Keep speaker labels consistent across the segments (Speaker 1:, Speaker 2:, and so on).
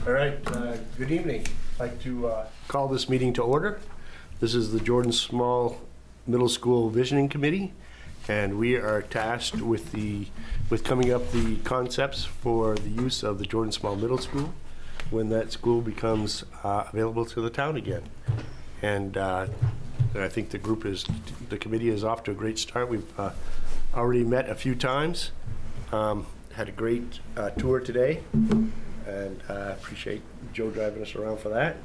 Speaker 1: All right, good evening. I'd like to call this meeting to order. This is the Jordan Small Middle School Visioning Committee, and we are tasked with coming up the concepts for the use of the Jordan Small Middle School when that school becomes available to the town again. And I think the committee is off to a great start. We've already met a few times, had a great tour today, and I appreciate Joe driving us around for that.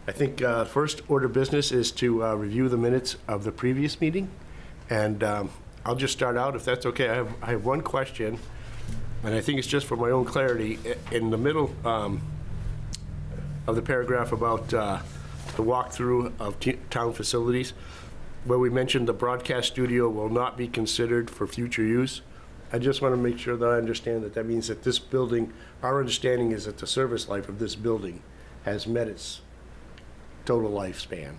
Speaker 1: I think first order of business is to review the minutes of the previous meeting, and I'll just start out if that's okay. I have one question, and I think it's just for my own clarity. In the middle of the paragraph about the walkthrough of town facilities, where we mentioned the broadcast studio will not be considered for future use, I just want to make sure that I understand that means that this building, our understanding is that the service life of this building has met its total lifespan,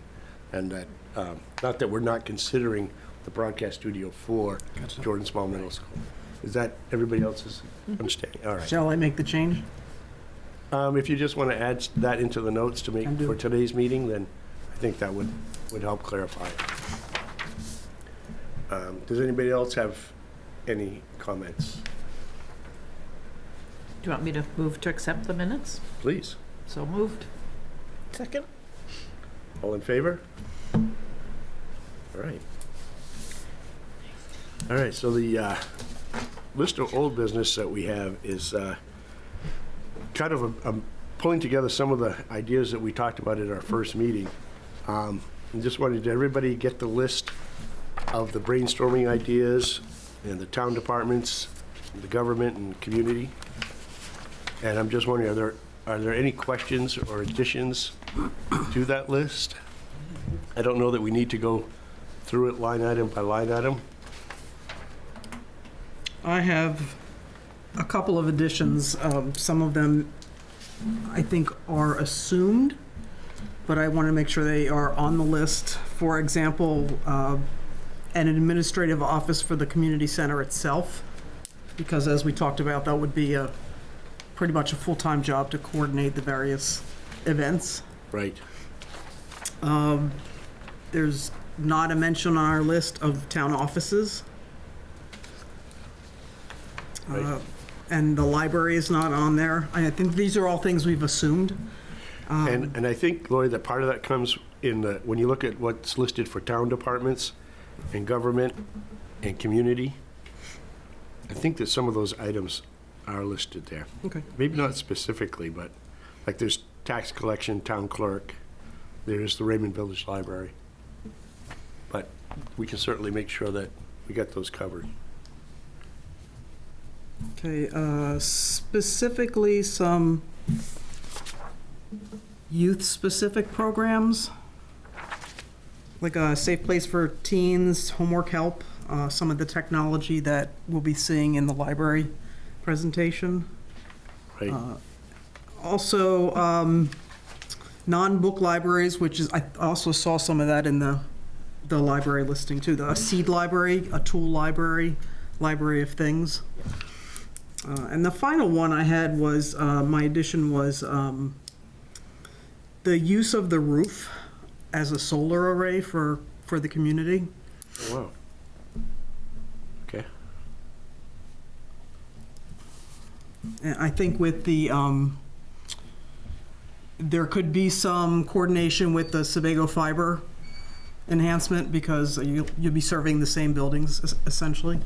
Speaker 1: and that, not that we're not considering the broadcast studio for Jordan Small Middle School. Is that everybody else's understanding? All right.
Speaker 2: Shall I make the change?
Speaker 1: If you just want to add that into the notes to make for today's meeting, then I think that would help clarify it. Does anybody else have any comments?
Speaker 3: Do you want me to move to accept the minutes?
Speaker 1: Please.
Speaker 3: So moved.
Speaker 2: Second.
Speaker 1: All in favor? All right. All right, so the list of old business that we have is kind of pulling together some of the ideas that we talked about at our first meeting. I just wanted everybody get the list of the brainstorming ideas and the town departments, the government and community. And I'm just wondering, are there any questions or additions to that list? I don't know that we need to go through it line item by line item.
Speaker 2: I have a couple of additions. Some of them I think are assumed, but I want to make sure they are on the list. For example, an administrative office for the community center itself, because as we talked about, that would be pretty much a full-time job to coordinate the various events.
Speaker 1: Right.
Speaker 2: There's not a mention on our list of town offices.
Speaker 1: Right.
Speaker 2: And the library is not on there. I think these are all things we've assumed.
Speaker 1: And I think, Lori, that part of that comes in when you look at what's listed for town departments and government and community, I think that some of those items are listed there.
Speaker 2: Okay.
Speaker 1: Maybe not specifically, but like there's tax collection, town clerk, there's the Raymond Village Library. But we can certainly make sure that we get those covered.
Speaker 2: Okay, specifically some youth-specific programs, like a safe place for teens, homework help, some of the technology that we'll be seeing in the library presentation.
Speaker 1: Right.
Speaker 2: Also, non-book libraries, which is, I also saw some of that in the library listing too. A seed library, a tool library, library of things. And the final one I had was, my addition was the use of the roof as a solar array for the community.
Speaker 1: Oh, wow. Okay.
Speaker 2: And I think with the, there could be some coordination with the Sebago fiber enhancement because you'll be serving the same buildings essentially.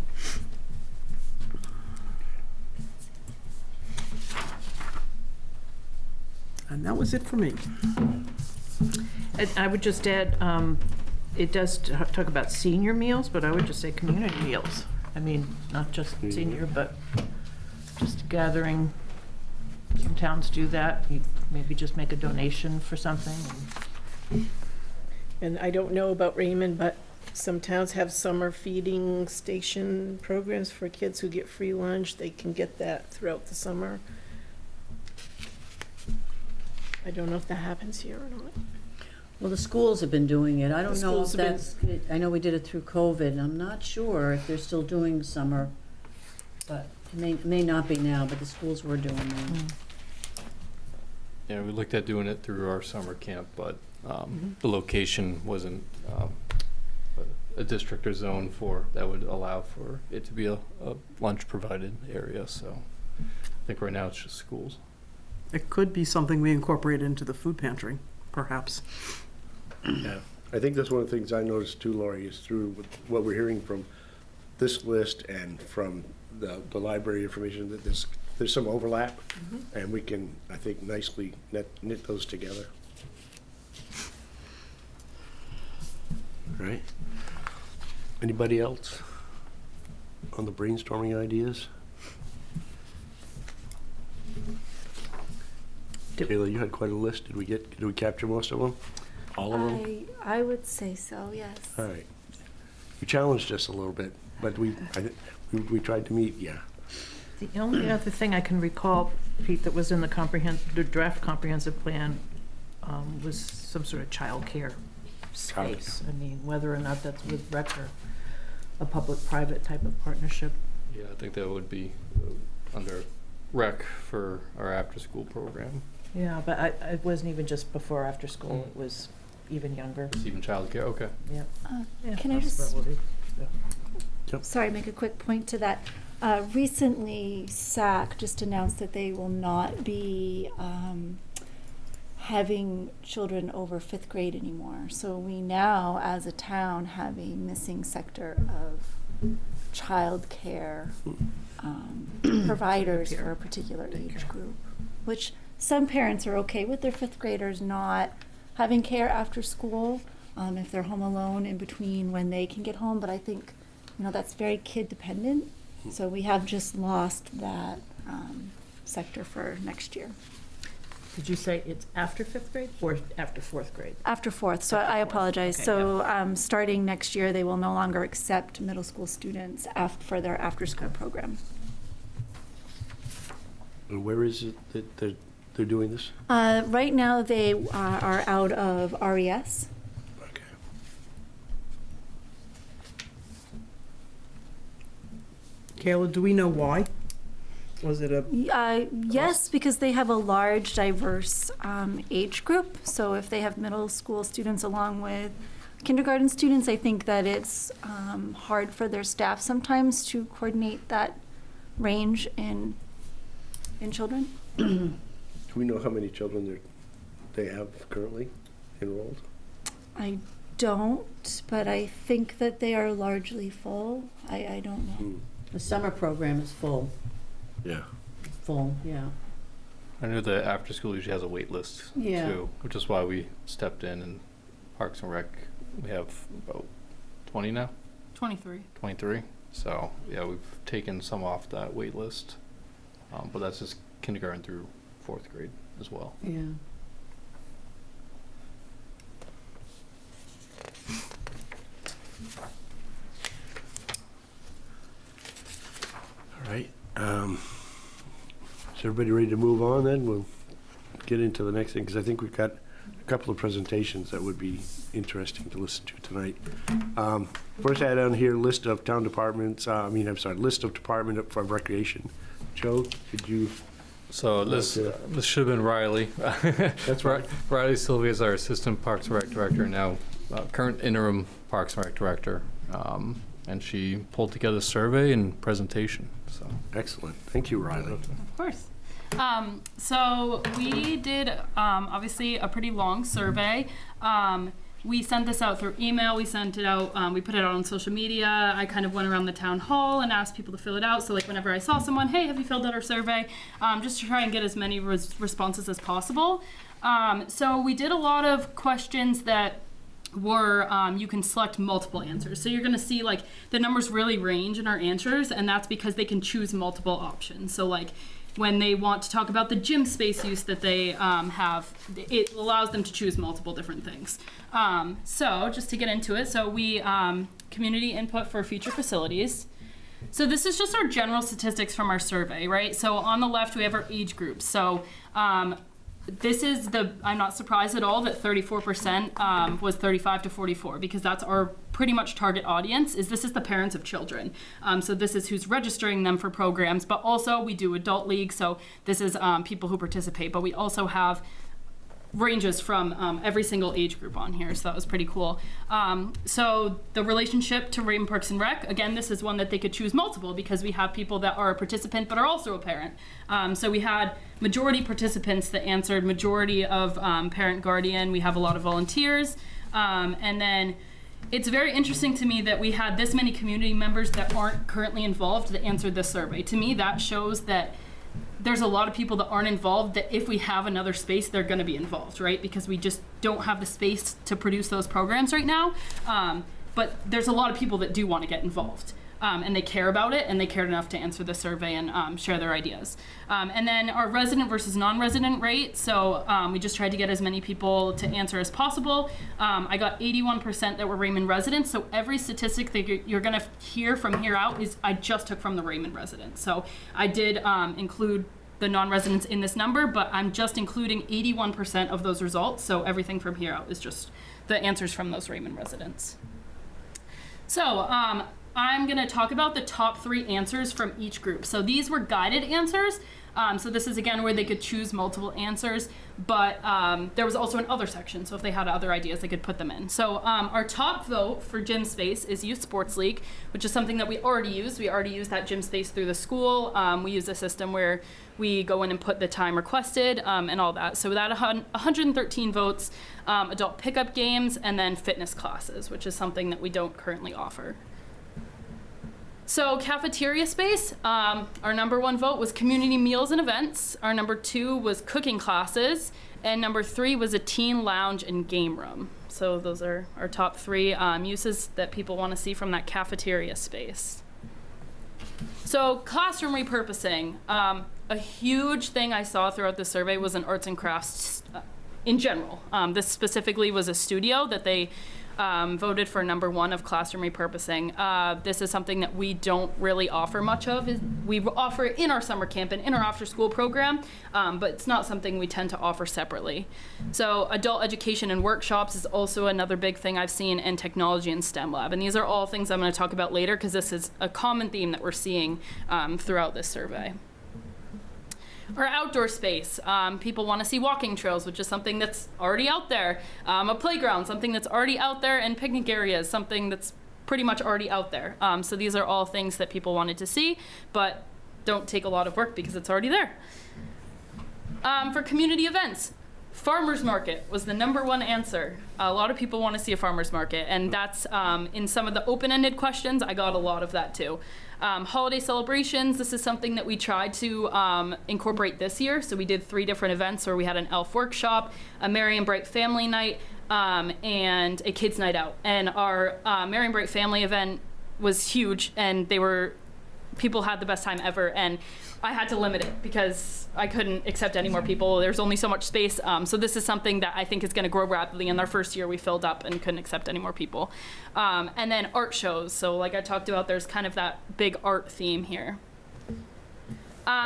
Speaker 2: And that was it for me.
Speaker 3: And I would just add, it does talk about senior meals, but I would just say community meals. I mean, not just senior, but just gathering. Some towns do that. You maybe just make a donation for something.
Speaker 4: And I don't know about Raymond, but some towns have summer feeding station programs for kids who get free lunch. They can get that throughout the summer. I don't know if that happens here or not.
Speaker 5: Well, the schools have been doing it. I don't know if
Speaker 4: schools have been-
Speaker 5: that's, I know we did it through COVID, and I'm not sure if they're still doing summer, but May not be now, but the schools were doing that.
Speaker 6: Yeah, we looked at doing it through our summer camp, but the location wasn't a district or zone that would allow for it to be a lunch provided area, so I think right now it's just schools.
Speaker 2: It could be something we incorporate into the food pantry, perhaps.
Speaker 1: Yeah, I think that's one of the things I noticed too, Lori, is through what we're hearing from this list and from the library information, that there's some overlap, and we can, I think, nicely knit those together. Right? Anybody else on the brainstorming ideas? Kayla, you had quite a list. Did we capture most of them? All of them?
Speaker 7: I would say so, yes.
Speaker 1: All right. You challenged us a little bit, but we tried to meet, yeah.
Speaker 3: The only other thing I can recall, Pete, that was in the draft comprehensive plan was some sort of childcare space. I mean, whether or not that's with rec or a public-private type of partnership.
Speaker 6: Yeah, I think that would be under rec for our after-school program.
Speaker 3: Yeah, but it wasn't even just before or after school, it was even younger.
Speaker 6: It's even childcare, okay.
Speaker 3: Yeah. Yeah,
Speaker 7: Can I just,
Speaker 3: possibility.
Speaker 7: sorry, make a quick point to that? Recently, SAC just announced that they will not be having children over 5th grade anymore. So we now, as a town, have a missing sector of childcare providers for a particular age group, which some parents are okay with their 5th graders not having care after school if they're home alone in between when they can get home. But I think, that's very kid dependent. So we have just lost that sector for next year.
Speaker 3: Did you say it's after 5th grade or after 4th grade?
Speaker 7: After 4th, so I apologize.
Speaker 3: Okay,
Speaker 7: So starting next year, they will no longer accept middle school students for their after-school program.
Speaker 1: And where is it that they're doing this?
Speaker 7: Right now, they are out of RES.
Speaker 1: Okay.
Speaker 2: Kayla, do we know why? Was it a,
Speaker 7: Yes, because they have a large, diverse age group. So if they have middle school students along with kindergarten students, I think that it's hard for their staff sometimes to coordinate that range in children.
Speaker 1: Do we know how many children they have currently enrolled?
Speaker 7: I don't, but I think that they are largely full. I don't know.
Speaker 5: The summer program is full,
Speaker 1: Yeah.
Speaker 5: yeah.
Speaker 6: I know the after-school usually has a wait list
Speaker 5: Yeah.
Speaker 6: too, which is why we stepped in and Parks and Rec, we have about 20 now?
Speaker 8: 23.
Speaker 6: 23. So, yeah, we've taken some off that wait list. But that's just kindergarten through 4th grade as well.
Speaker 5: Yeah.
Speaker 1: All right. Is everybody ready to move on then? We'll get into the next thing, because I think we've got a couple of presentations that would be interesting to listen to tonight. First, I had on here list of town departments, list of Department of Recreation. Joe, could you?
Speaker 6: So this should have been Riley.
Speaker 1: That's right.
Speaker 6: Riley Sylvia is our Assistant Parks and Rec Director, now current interim Parks and Rec Director. And she pulled together a survey and presentation. So
Speaker 1: Excellent. Thank you, Riley.
Speaker 8: Of course. So we did obviously a pretty long survey. We sent this out through email. We sent it out. We put it out on social media. I kind of went around the town hall and asked people to fill it out. So like whenever I saw someone, hey, have you filled out our survey? Just to try and get as many responses as possible. So we did a lot of questions that were you can select multiple answers. So you're going to see like the numbers really range in our answers, and that's because they can choose multiple options. So like when they want to talk about the gym space use that they have, it allows them to choose multiple different things. So just to get into it, so we community input for future facilities. So this is just our general statistics from our survey, right? So on the left we have our age groups. So this is I'm not surprised at all that 34% was 35 to 44, because that's our pretty much target audience. This is the parents of children. So this is who's registering them for programs, but also we do adult league. So this is people who participate, but we also have ranges from every single age group on here, so that was pretty cool. So the relationship to Raymond Parks and Rec, again, this is one that they could choose multiple, because we have people that are a participant but are also a parent. So we had majority participants that answered, majority of parent guardian. We have a lot of volunteers, and then it's very interesting to me that we had this many community members that aren't currently involved that answered this survey. To me, that shows that there's a lot of people that aren't involved, that if we have another space, they're going to be involved, right? Because we just don't have the space to produce those programs right now. But there's a lot of people that do want to get involved, and they care about it, and they cared enough to answer the survey and share their ideas. And then our resident versus non-resident rate. So we just tried to get as many people to answer as possible. I got 81% that were Raymond residents. So every statistic that you're going to hear from here out is I just took from the Raymond residents. So I did include the non-residents in this number, but I'm just including 81% of those results. So everything from here out is just the answers from those Raymond residents. So I'm going to talk about the top 3 answers from each group. So these were guided answers. So this is, again, where they could choose multiple answers, but there was also an other section. So if they had other ideas, they could put them in. So our top vote for gym space is Youth Sports League, which is something that we already use. We already use that gym space through the school. We use a system where we go in and put the time requested and all that. So that 113 votes, adult pickup games, and then fitness classes, which is something that we don't currently offer. So cafeteria space, our number 1 vote was community meals and events. Our number 2 was cooking classes. And number 3 was a teen lounge and game room. So those are our top 3 uses that people want to see from that cafeteria space. So classroom repurposing. A huge thing I saw throughout the survey was an arts and crafts in general. This specifically was a studio that they voted for number 1 of classroom repurposing. This is something that we don't really offer much of. We offer it in our summer camp and in our after school program, but it's not something we tend to offer separately. So adult education and workshops is also another big thing I've seen, and technology and STEM lab. And these are all things I'm going to talk about later, because this is a common theme that we're seeing throughout this survey. Or outdoor space. People want to see walking trails, which is something that's already out there. A playground, something that's already out there, and picnic areas, something that's pretty much already out there. So these are all things that people wanted to see, but don't take a lot of work because it's already there. For community events, farmers market was the number 1 answer. A lot of people want to see a farmers market, and that's in some of the open-ended questions, I got a lot of that too. Holiday celebrations, this is something that we tried to incorporate this year. So we did 3 different events where we had an elf workshop, a Merry and Bright family night, and a kids night out. And our Merry and Bright family event was huge, and people had the best time ever, and I had to limit it because I couldn't accept any more people. There's only so much space. So this is something that I think is going to grow rapidly. In our first year, we filled up and couldn't accept any more people. And then art shows. So like I talked about, there's kind of that big art theme here.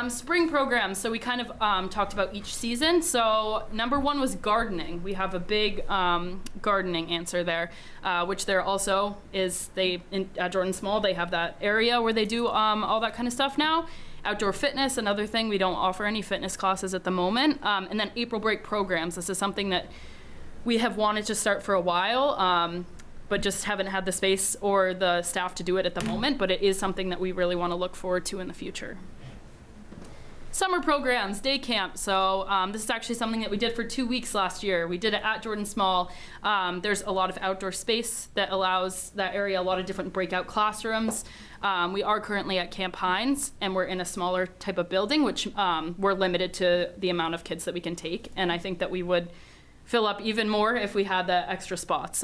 Speaker 8: Spring programs. So we kind of talked about each season. So number 1 was gardening. We have a big gardening answer there, which there also is. At Jordan Small, they have that area where they do all that kind of stuff now. Outdoor fitness, another thing. We don't offer any fitness classes at the moment. And then April break programs. This is something that we have wanted to start for a while, but just haven't had the space or the staff to do it at the moment. But it is something that we really want to look forward to in the future. Summer programs, day camp. So this is actually something that we did for 2 weeks last year. We did it at Jordan Small. There's a lot of outdoor space that allows that area a lot of different breakout classrooms. We are currently at Camp Hines, and we're in a smaller type of building, which we're limited to the amount of kids that we can take. And I think that we would fill up even more if we had the extra spots.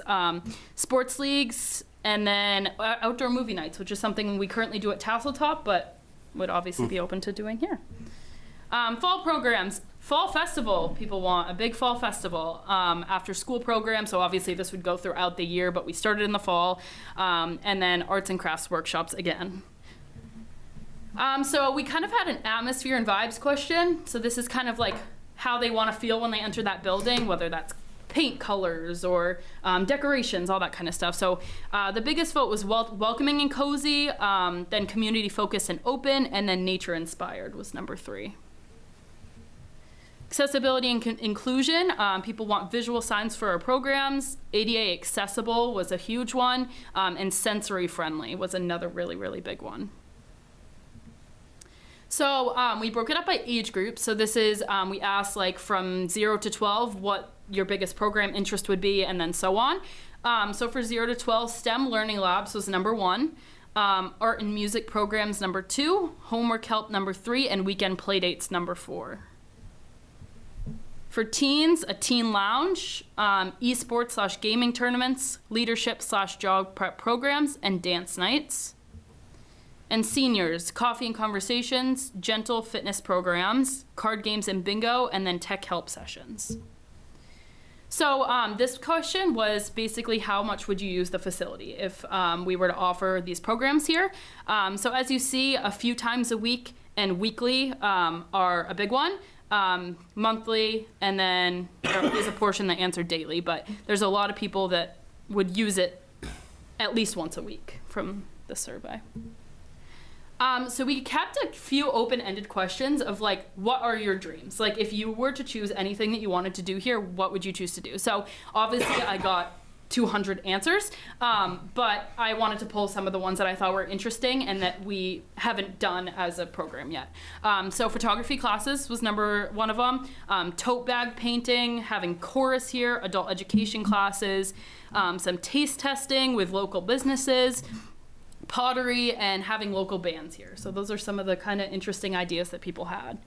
Speaker 8: Sports leagues, and then outdoor movie nights, which is something we currently do at Tasseltop, but would obviously be open to doing here. Fall programs, fall festival, people want a big fall festival. After school program, so obviously this would go throughout the year, but we started in the fall. And then arts and crafts workshops again. So we kind of had an atmosphere and vibes question. So this is kind of like how they want to feel when they enter that building, whether that's paint colors or decorations, all that kind of stuff. So the biggest vote was welcoming and cozy, then community focused and open, and then nature inspired was number 3. Accessibility and inclusion, people want visual signs for our programs. ADA accessible was a huge one, and sensory friendly was another really, really big one. So we broke it up by age group. So this is, we asked like from 0 to 12 what your biggest program interest would be, and then so on. So for 0 to 12, STEM Learning Labs was number 1. Art and music programs number 2. Homework help number 3. And weekend playdates number 4. For teens, a teen lounge, esports / gaming tournaments, leadership / job prep programs, and dance nights. And seniors, coffee and conversations, gentle fitness programs, card games and bingo, and then tech help sessions. So this question was basically how much would you use the facility if we were to offer these programs here. So as you see, a few times a week and weekly are a big one. Monthly, and then there is a portion that answered daily, but there's a lot of people that would use it at least once a week from the survey. So we kept a few open-ended questions of like, what are your dreams? Like if you were to choose anything that you wanted to do here, what would you choose to do? So obviously I got 200 answers, but I wanted to pull some of the ones that I thought were interesting and that we haven't done as a program yet. So photography classes was number 1 of them. Tote bag painting, having chorus here, adult education classes, some taste testing with local businesses, pottery, and having local bands here. So those are some of the kind of interesting ideas that people had.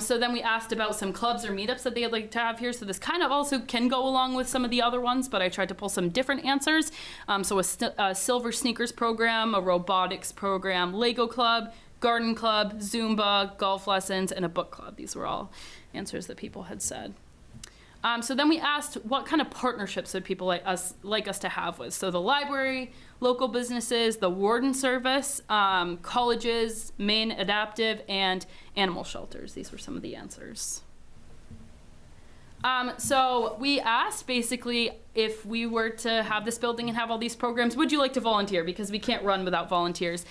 Speaker 8: So then we asked about some clubs or meetups that they'd like to have here. So this kind of also can go along with some of the other ones, but I tried to pull some different answers. So a silver sneakers program, a robotics program, Lego club, garden club, Zumba, golf lessons, and a book club. These were all answers that people had said. So then we asked what kind of partnerships would people like us to have with. So the library, local businesses, the warden service, colleges, Maine Adaptive, and animal shelters. These were some of the answers. So we asked basically if we were to have this building and have all these programs, would you like to volunteer? Because we can't run without volunteers.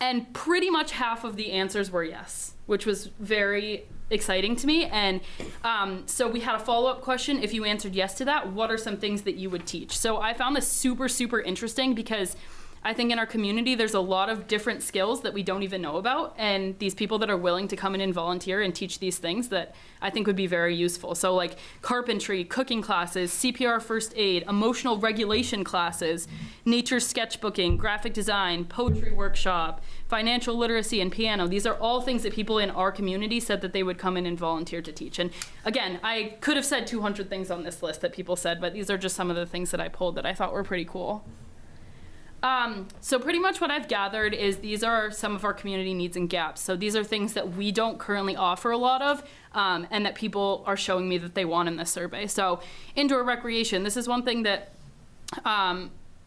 Speaker 8: And pretty much half of the answers were yes, which was very exciting to me. And so we had a follow-up question. If you answered yes to that, what are some things that you would teach? So I found this super, super interesting because I think in our community, there's a lot of different skills that we don't even know about. And these people that are willing to come in and volunteer and teach these things that I think would be very useful. So like carpentry, cooking classes, CPR first aid, emotional regulation classes, nature sketchbooking, graphic design, poetry workshop, financial literacy, and piano. These are all things that people in our community said that they would come in and volunteer to teach. And again, I could have said 200 things on this list that people said, but these are just some of the things that I pulled that I thought were pretty cool. So pretty much what I've gathered is these are some of our community needs and gaps. So these are things that we don't currently offer a lot of, and that people are showing me that they want in this survey. So indoor recreation, this is one thing that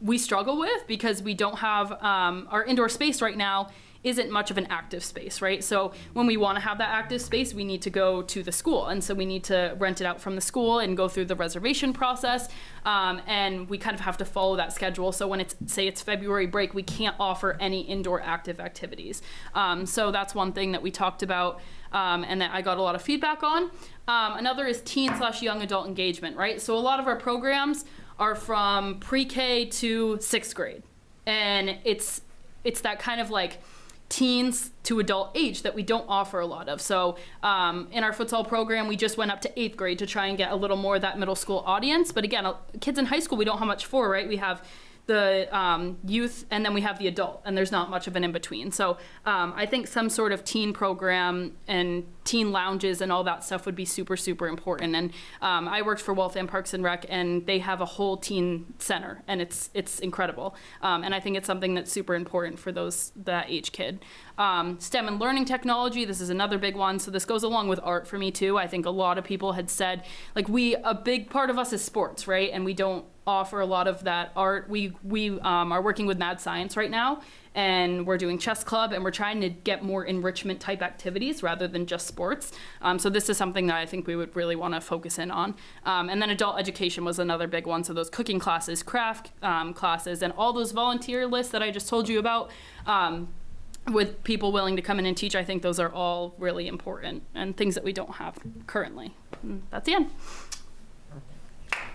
Speaker 8: we struggle with because we don't have, our indoor space right now isn't much of an active space, right? So when we want to have that active space, we need to go to the school. And so we need to rent it out from the school and go through the reservation process. And we kind of have to follow that schedule. So when it's February break, we can't offer any indoor active activities. So that's one thing that we talked about and that I got a lot of feedback on. Another is teen/young adult engagement, right? So a lot of our programs are from pre-K to 6th grade. And it's that kind of like teens to adult age that we don't offer a lot of. So in our futsal program, we just went up to 8th grade to try and get a little more of that middle school audience. But again, kids in high school, we don't have much for, right? We have the youth and then we have the adult, and there's not much of an in-between. So I think some sort of teen program and teen lounges and all that stuff would be super, super important. And I worked for Waltham Parks and Rec, and they have a whole teen center, and it's incredible. And I think it's something that's super important for that age kid. STEM and learning technology, this is another big one. So this goes along with art for me too. I think a lot of people had said, like, a big part of us is sports, right? And we don't offer a lot of that art. We are working with Mad Science right now, and we're doing chess club, and we're trying to get more enrichment type activities rather than just sports. So this is something that I think we would really want to focus in on. And then adult education was another big one. So those cooking classes, craft classes, and all those volunteer lists that I just told you about, with people willing to come in and teach, I think those are all really important and things that we don't have currently. And that's the end.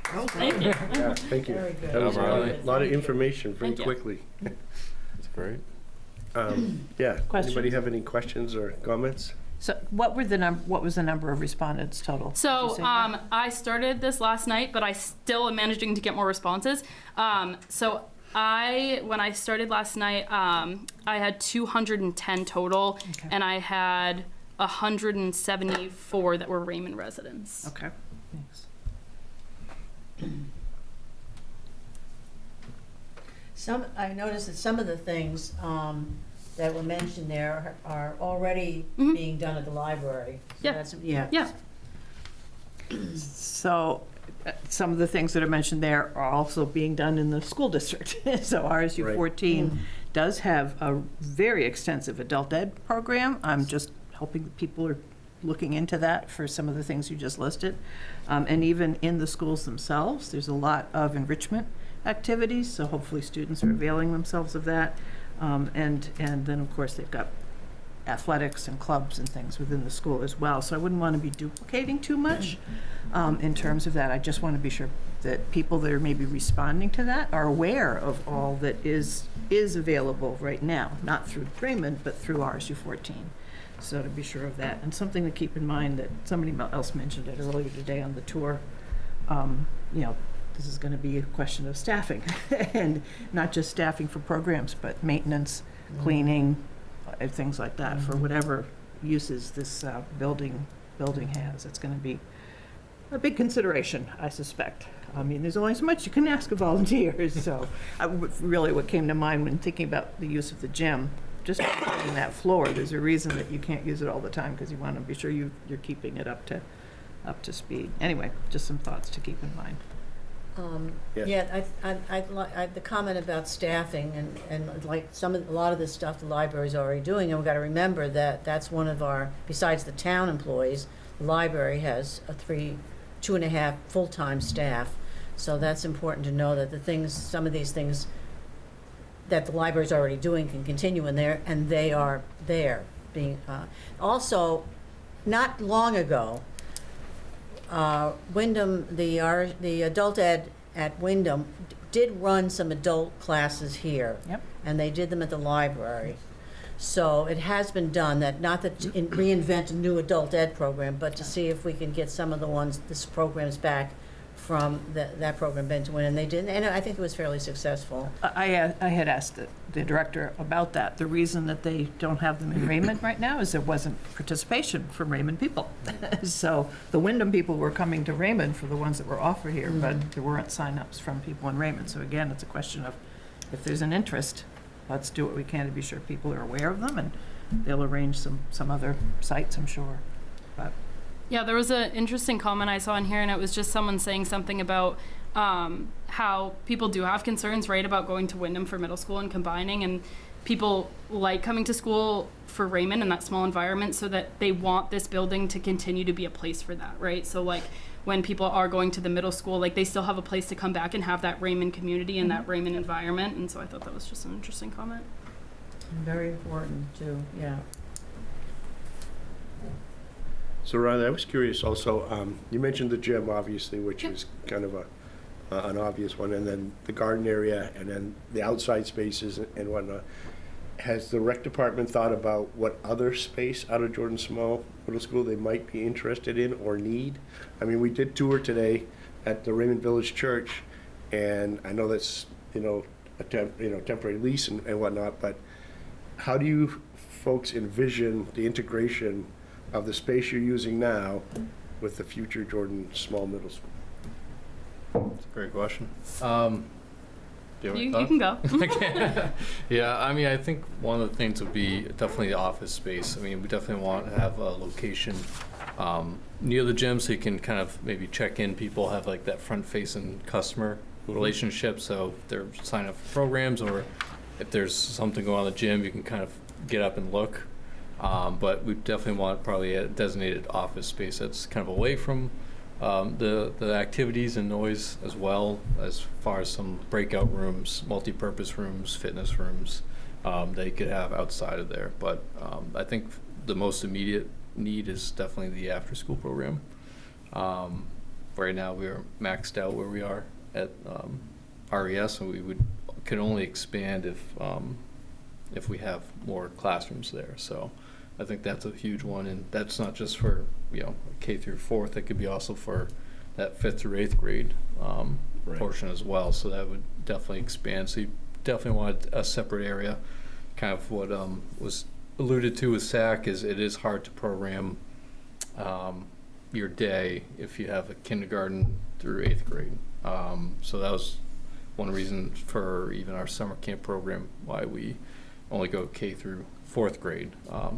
Speaker 8: Thank you.
Speaker 1: Yeah, thank you.
Speaker 5: Very good.
Speaker 1: That was a
Speaker 6: Very
Speaker 1: lot of information very
Speaker 8: Thank you.
Speaker 1: quickly.
Speaker 6: That's great.
Speaker 1: Yeah,
Speaker 3: Questions?
Speaker 1: anybody have any questions or comments?
Speaker 3: So what was the number of respondents total? Did you
Speaker 8: So
Speaker 3: say that?
Speaker 8: I started this last night, but I still am managing to get more responses. So when I started last night, I had 210 total,
Speaker 3: Okay.
Speaker 8: and I had 174 that were Raymond residents.
Speaker 3: Okay, thanks.
Speaker 5: I noticed that some of the things that were mentioned there are already
Speaker 8: Mhm.
Speaker 5: being done at the library. So
Speaker 8: Yeah.
Speaker 5: that's- Yeah.
Speaker 8: Yeah.
Speaker 3: So some of the things that are mentioned there are also being done in the school district. So RSU 14 does have a very extensive adult ed program. I'm just hoping that people are looking into that for some of the things you just listed. And even in the schools themselves, there's a lot of enrichment activities, so hopefully students are availing themselves of that. And then, of course, they've got athletics and clubs and things within the school as well. So I wouldn't want to be duplicating too much in terms of that. I just want to be sure that people that are maybe responding to that are aware of all that is available right now, not through Raymond, but through RSU 14. So to be sure of that. And something to keep in mind that somebody else mentioned it earlier today on the tour, this is going to be a question of staffing, and not just staffing for programs, but maintenance, cleaning, things like that, for whatever uses this building has. It's going to be a big consideration, I suspect. I mean, there's only so much you can ask of volunteers, so really what came to mind when thinking about the use of the gym, just on that floor, there's a reason that you can't use it all the time, because you want to be sure you're keeping it up to speed. Anyway, just some thoughts to keep in mind.
Speaker 1: Yes.
Speaker 5: Yeah, the comment about staffing and like a lot of this stuff the library's already doing, and we've got to remember that that's one of our, besides the town employees, the library has 2.5 full-time staff. So that's important to know that some of these things that the library's already doing can continue in there, and they are there being, also, not long ago, Wyndham, the adult ed at Wyndham did run some adult classes here.
Speaker 3: Yep.
Speaker 5: And they did them at the library. So it has been done, not that to reinvent a new adult ed program, but to see if we can get some of this programs back from that program been to Wyndham. And they did, and I think it was fairly successful.
Speaker 3: I had asked the director about that. The reason that they don't have them in Raymond right now is there wasn't participation from Raymond people. So the Wyndham people were coming to Raymond for the ones that were offered here, but there weren't signups from people in Raymond. So again, it's a question of if there's an interest, let's do what we can to be sure people are aware of them, and they'll arrange some other sites, I'm sure. But
Speaker 8: Yeah, there was an interesting comment I saw in here, and it was just someone saying something about how people do have concerns, right, about going to Wyndham for middle school and combining, and people like coming to school for Raymond in that small environment, so that they want this building to continue to be a place for that, right? So like when people are going to the middle school, like they still have a place to come back and have that Raymond community and that Raymond environment, and so I thought that was just an interesting comment.
Speaker 5: Very important too, yeah.
Speaker 1: So Riley, I was curious also, you mentioned the gym, obviously, which is kind of an obvious one, and then the garden area, and then the outside spaces and whatnot. Has the rec department thought about what other space out of Jordan Small Middle School they might be interested in or need? I mean, we did tour today at the Raymond Village Church, and I know that's, a temporary lease and whatnot, but how do you folks envision the integration of the space you're using now with the future Jordan Small Middle School?
Speaker 6: That's a great question. Do you have any
Speaker 8: You
Speaker 6: thoughts?
Speaker 8: can go.
Speaker 6: Yeah, I mean, I think one of the things would be definitely the office space. I mean, we definitely want to have a location near the gym so you can kind of maybe check in. People have like that front-facing customer relationships. So if they're signing up for programs, or if there's something going on in the gym, you can kind of get up and look. But we definitely want probably a designated office space that's kind of away from the activities and noise, as well as far as some breakout rooms, multi-purpose rooms, fitness rooms that you could have outside of there. But I think the most immediate need is definitely the after-school program. Right now we are maxed out where we are at RES, and we could only expand if we have more classrooms there. So I think that's a huge one, and that's not just for K through 4th. It could be also for that 5th through 8th grade portion as well. So that would definitely expand. So you definitely want a separate area. Kind of what was alluded to with SAC is it is hard to program your day if you have a kindergarten through 8th grade. So that was one reason for even our summer camp program why we only go K through 4th grade,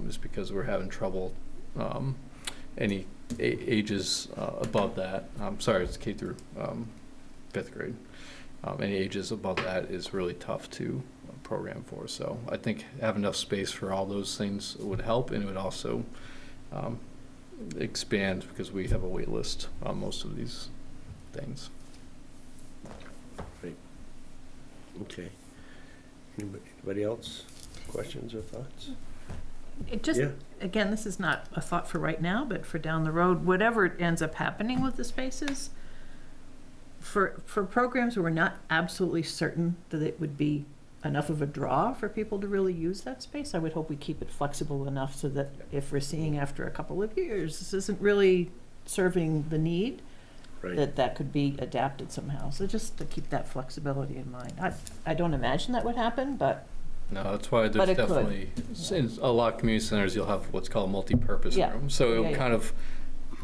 Speaker 6: is because we're having trouble any ages above that. I'm sorry, it's K through 5th grade. Any ages above that is really tough to program for. So I think have enough space for all those things would help, and it would also expand, because we have a wait list on most of these things.
Speaker 1: Okay. Anybody else? Questions or thoughts?
Speaker 3: It just,
Speaker 1: Yeah.
Speaker 3: again, this is not a thought for right now, but for down the road, whatever ends up happening with the spaces, for programs where we're not absolutely certain that it would be enough of a draw for people to really use that space, I would hope we keep it flexible enough so that if we're seeing after a couple of years, this isn't really serving the need,
Speaker 1: Right.
Speaker 3: that could be adapted somehow. So just to keep that flexibility in mind. I don't imagine that would happen, but
Speaker 6: No, that's why
Speaker 3: But
Speaker 6: there's
Speaker 3: it could.
Speaker 6: definitely, in a lot of community centers, you'll have what's called multi-purpose
Speaker 3: Yeah.
Speaker 6: rooms. So it'll
Speaker 3: Yeah.
Speaker 6: kind of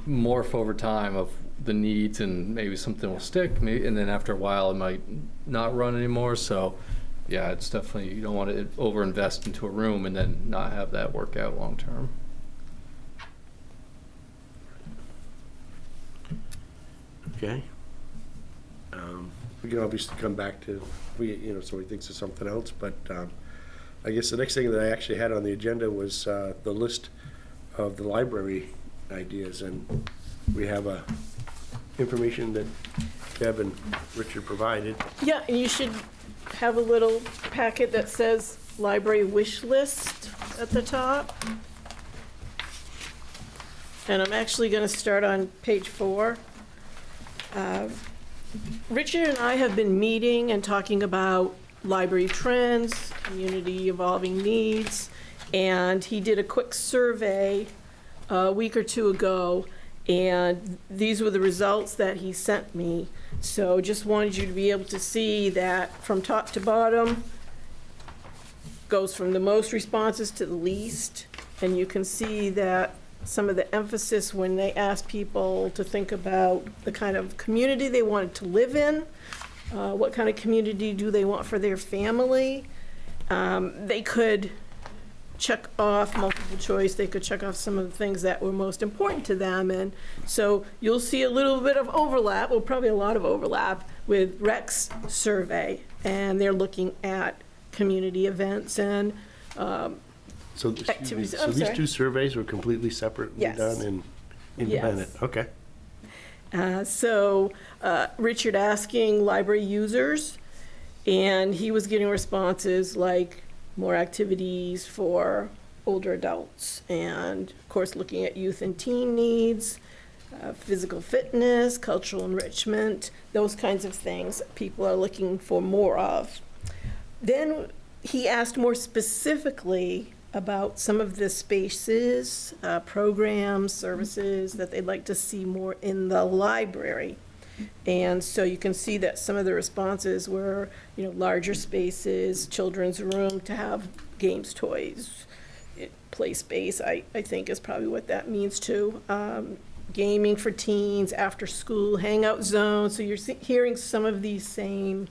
Speaker 6: morph over time of the needs, and maybe something will stick, and then after a while it might not run anymore. So yeah, it's definitely, you don't want to over-invest into a room and then not have that work out long-term.
Speaker 1: Okay. We can obviously come back to, somebody thinks of something else, but I guess the next thing that I actually had on the agenda was the list of the library ideas, and we have information that Deb and Richard provided.
Speaker 4: Yeah, and you should have a little packet that says library wish list at the top. And I'm actually going to start on page 4. Richard and I have been meeting and talking about library trends, community evolving needs, and he did a quick survey a week or two ago, and these were the results that he sent me. So just wanted you to be able to see that from top to bottom, goes from the most responses to the least, and you can see that some of the emphasis when they asked people to think about the kind of community they wanted to live in, what kind of community do they want for their family. They could check off multiple choice, they could check off some of the things that were most important to them. And so you'll see a little bit of overlap, well, probably a lot of overlap with Rec's survey. And they're looking at community events and
Speaker 1: So, excuse me,
Speaker 4: activities.
Speaker 1: so
Speaker 4: I'm
Speaker 1: these
Speaker 4: sorry.
Speaker 1: two surveys were completely separately
Speaker 4: Yes.
Speaker 1: done and independent?
Speaker 4: Yes.
Speaker 1: Okay.
Speaker 4: So Richard asking library users, and he was getting responses like more activities for older adults, and of course looking at youth and teen needs, physical fitness, cultural enrichment, those kinds of things people are looking for more of. Then he asked more specifically about some of the spaces, programs, services that they'd like to see more in the library. And so you can see that some of the responses were, larger spaces, children's room to have games, toys, play space, I think is probably what that means too. Gaming for teens, after school, hangout zones. So you're hearing some of these same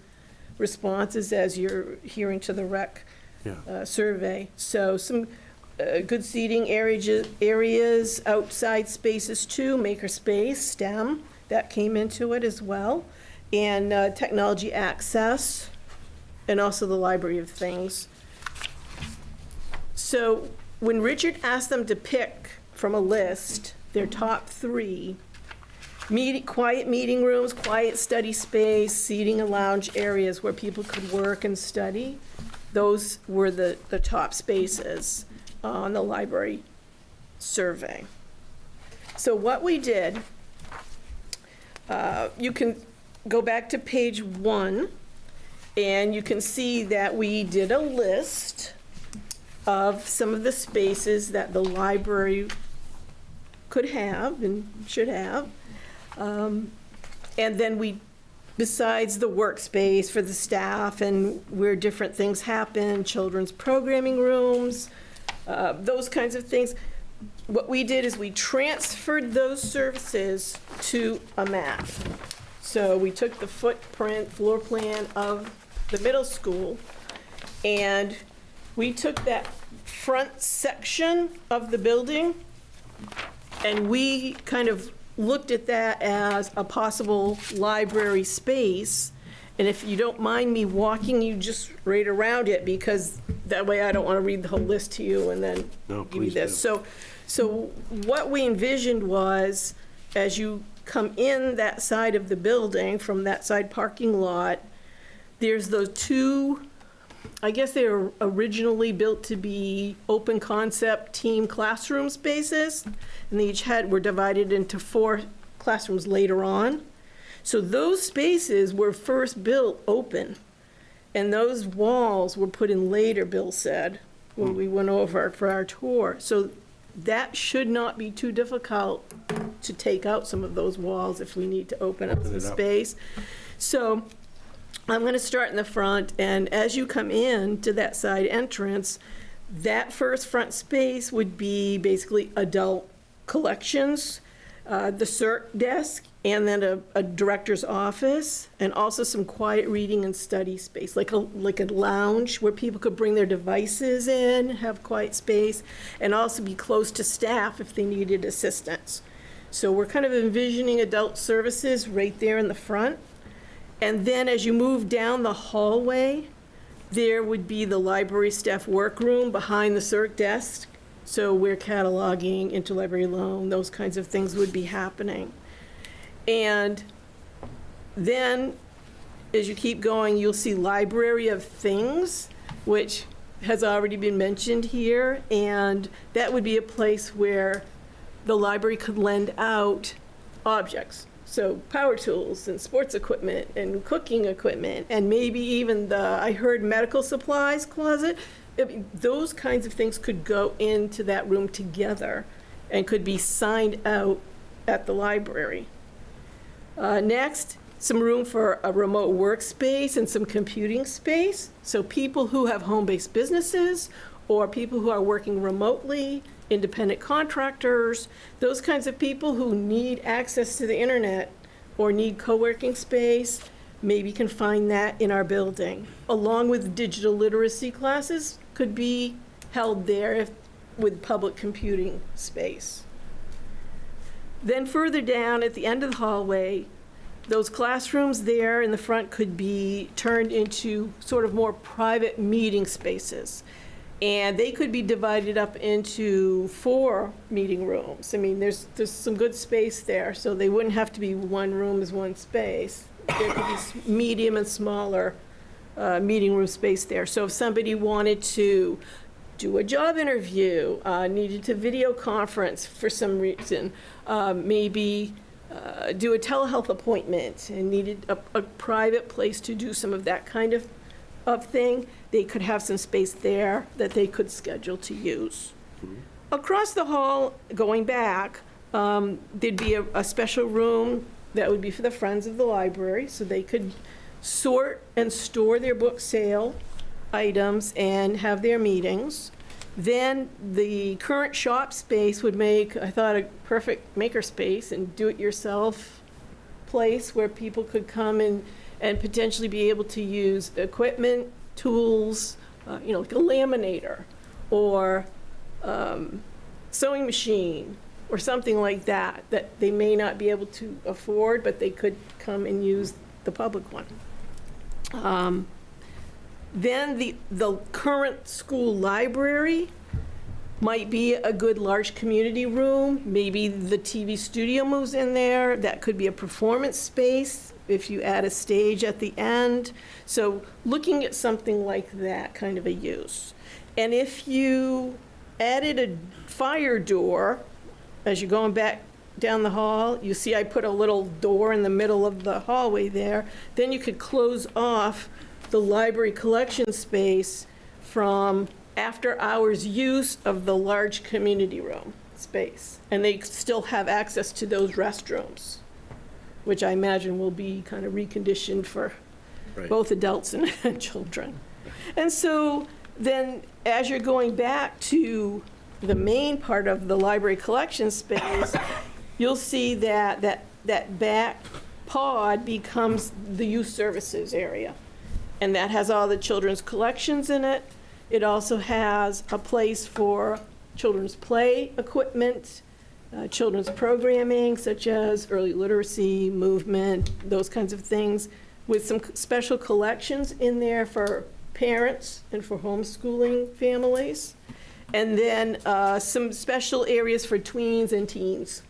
Speaker 4: responses as you're hearing to the rec survey. So some good seating areas, outside spaces too, maker space, STEM, that came into it as well. and technology access, and also the Library of Things. So when Richard asked them to pick from a list their top 3, quiet meeting rooms, quiet study space, seating and lounge areas where people could work and study, those were the top spaces on the library survey. So what we did, you can go back to page 1, and you can see that we did a list of some of the spaces that the library could have and should have. And then we, besides the workspace for the staff and where different things happen, children's programming rooms, those kinds of things, what we did is we transferred those services to a map. So we took the footprint, floor plan of the middle school, and we took that front section of the building, and we kind of looked at that as a possible library space. And if you don't mind me walking you just right around it, because that way I don't want to read the whole list to you and then
Speaker 1: No,
Speaker 4: give you
Speaker 1: please
Speaker 4: this.
Speaker 1: do.
Speaker 4: So what we envisioned was, as you come in that side of the building from that side parking lot, there's those 2, I guess they were originally built to be open concept team classroom spaces, and they each were divided into 4 classrooms later on. So those spaces were first built open, and those walls were put in later, Bill said, when we went over for our tour. So that should not be too difficult to take out some of those walls if we need to open up some space. So I'm going to start in the front, and as you come in to that side entrance, that first front space would be basically adult collections, the CERC desk, and then a director's office, and also some quiet reading and study space, like a lounge where people could bring their devices in, have quiet space, and also be close to staff if they needed assistance. So we're kind of envisioning adult services right there in the front. And then as you move down the hallway, there would be the library staff workroom behind the CERC desk. So where cataloging, interlibrary loan, those kinds of things would be happening. And then as you keep going, you'll see Library of Things, which has already been mentioned here. And that would be a place where the library could lend out objects. So power tools and sports equipment and cooking equipment, and maybe even I heard medical supplies closet. I mean, those kinds of things could go into that room together and could be signed out at the library. Next, some room for a remote workspace and some computing space. So people who have home-based businesses or people who are working remotely, independent contractors, those kinds of people who need access to the internet or need co-working space, maybe can find that in our building. Along with digital literacy classes could be held there with public computing space. Then further down at the end of the hallway, those classrooms there in the front could be turned into sort of more private meeting spaces. And they could be divided up into 4 meeting rooms. I mean, there's some good space there, so they wouldn't have to be one room as one space. There could be medium and smaller meeting room space there. So if somebody wanted to do a job interview, needed to video conference for some reason, maybe do a telehealth appointment and needed a private place to do some of that kind of thing, they could have some space there that they could schedule to use. Across the hall, going back, there'd be a special room that would be for the Friends of the Library, so they could sort and store their book sale items and have their meetings. Then the current shop space would make, I thought, a perfect maker space and do-it-yourself place where people could come and potentially be able to use equipment, tools, like a laminator or sewing machine or something like that, that they may not be able to afford, but they could come and use the public one. Then the current school library might be a good large community room. Maybe the TV studio moves in there. That could be a performance space if you add a stage at the end. So looking at something like that kind of a use. And if you added a fire door, as you're going back down the hall, you see I put a little door in the middle of the hallway there, then you could close off the library collection space from after-hours use of the large community room space. And they still have access to those restrooms, which I imagine will be kind of reconditioned for
Speaker 1: Right.
Speaker 4: both adults and children. And so then, as you're going back to the main part of the library collection space, you'll see that back pod becomes the youth services area. And that has all the children's collections in it. It also has a place for children's play equipment, children's programming, such as early literacy, movement, those kinds of things, with some special collections in there for parents and for homeschooling families. And then some special areas for tweens and teens,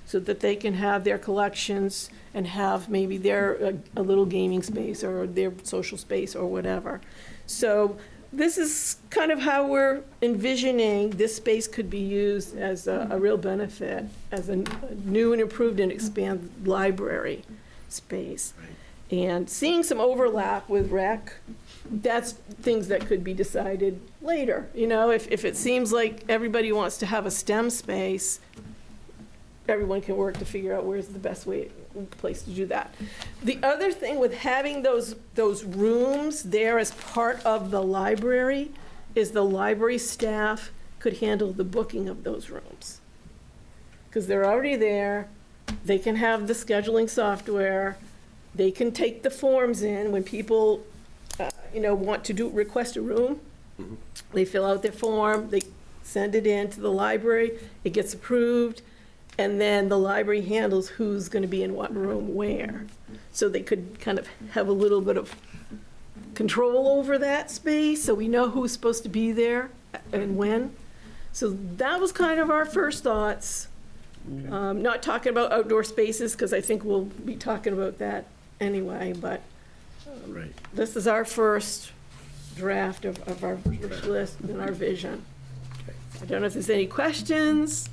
Speaker 4: so that they can have their collections and have maybe their a little gaming space or their social space or whatever. So this is kind of how we're envisioning this space could be used as a real benefit, as a new and improved and expanded library space. And seeing some overlap with rec, that's things that could be decided later. You know, if it seems like everybody wants to have a STEM space, everyone can work to figure out where's the best place to do that. The other thing with having those rooms there as part of the library is the library staff could handle the booking of those rooms. Because they're already there, they can have the scheduling software, they can take the forms in when people, want to request a room. They fill out their form, they send it in to the library, it gets approved, and then the library handles who's going to be in what room where. So they could kind of have a little bit of control over that space, so we know who's supposed to be there and when. So that was kind of our first thoughts. Not talking about outdoor spaces, because I think we'll be talking about that anyway, but
Speaker 1: Right.
Speaker 4: this is our first draft of our wish list and our vision.
Speaker 1: Okay.
Speaker 4: I don't know if there's any questions.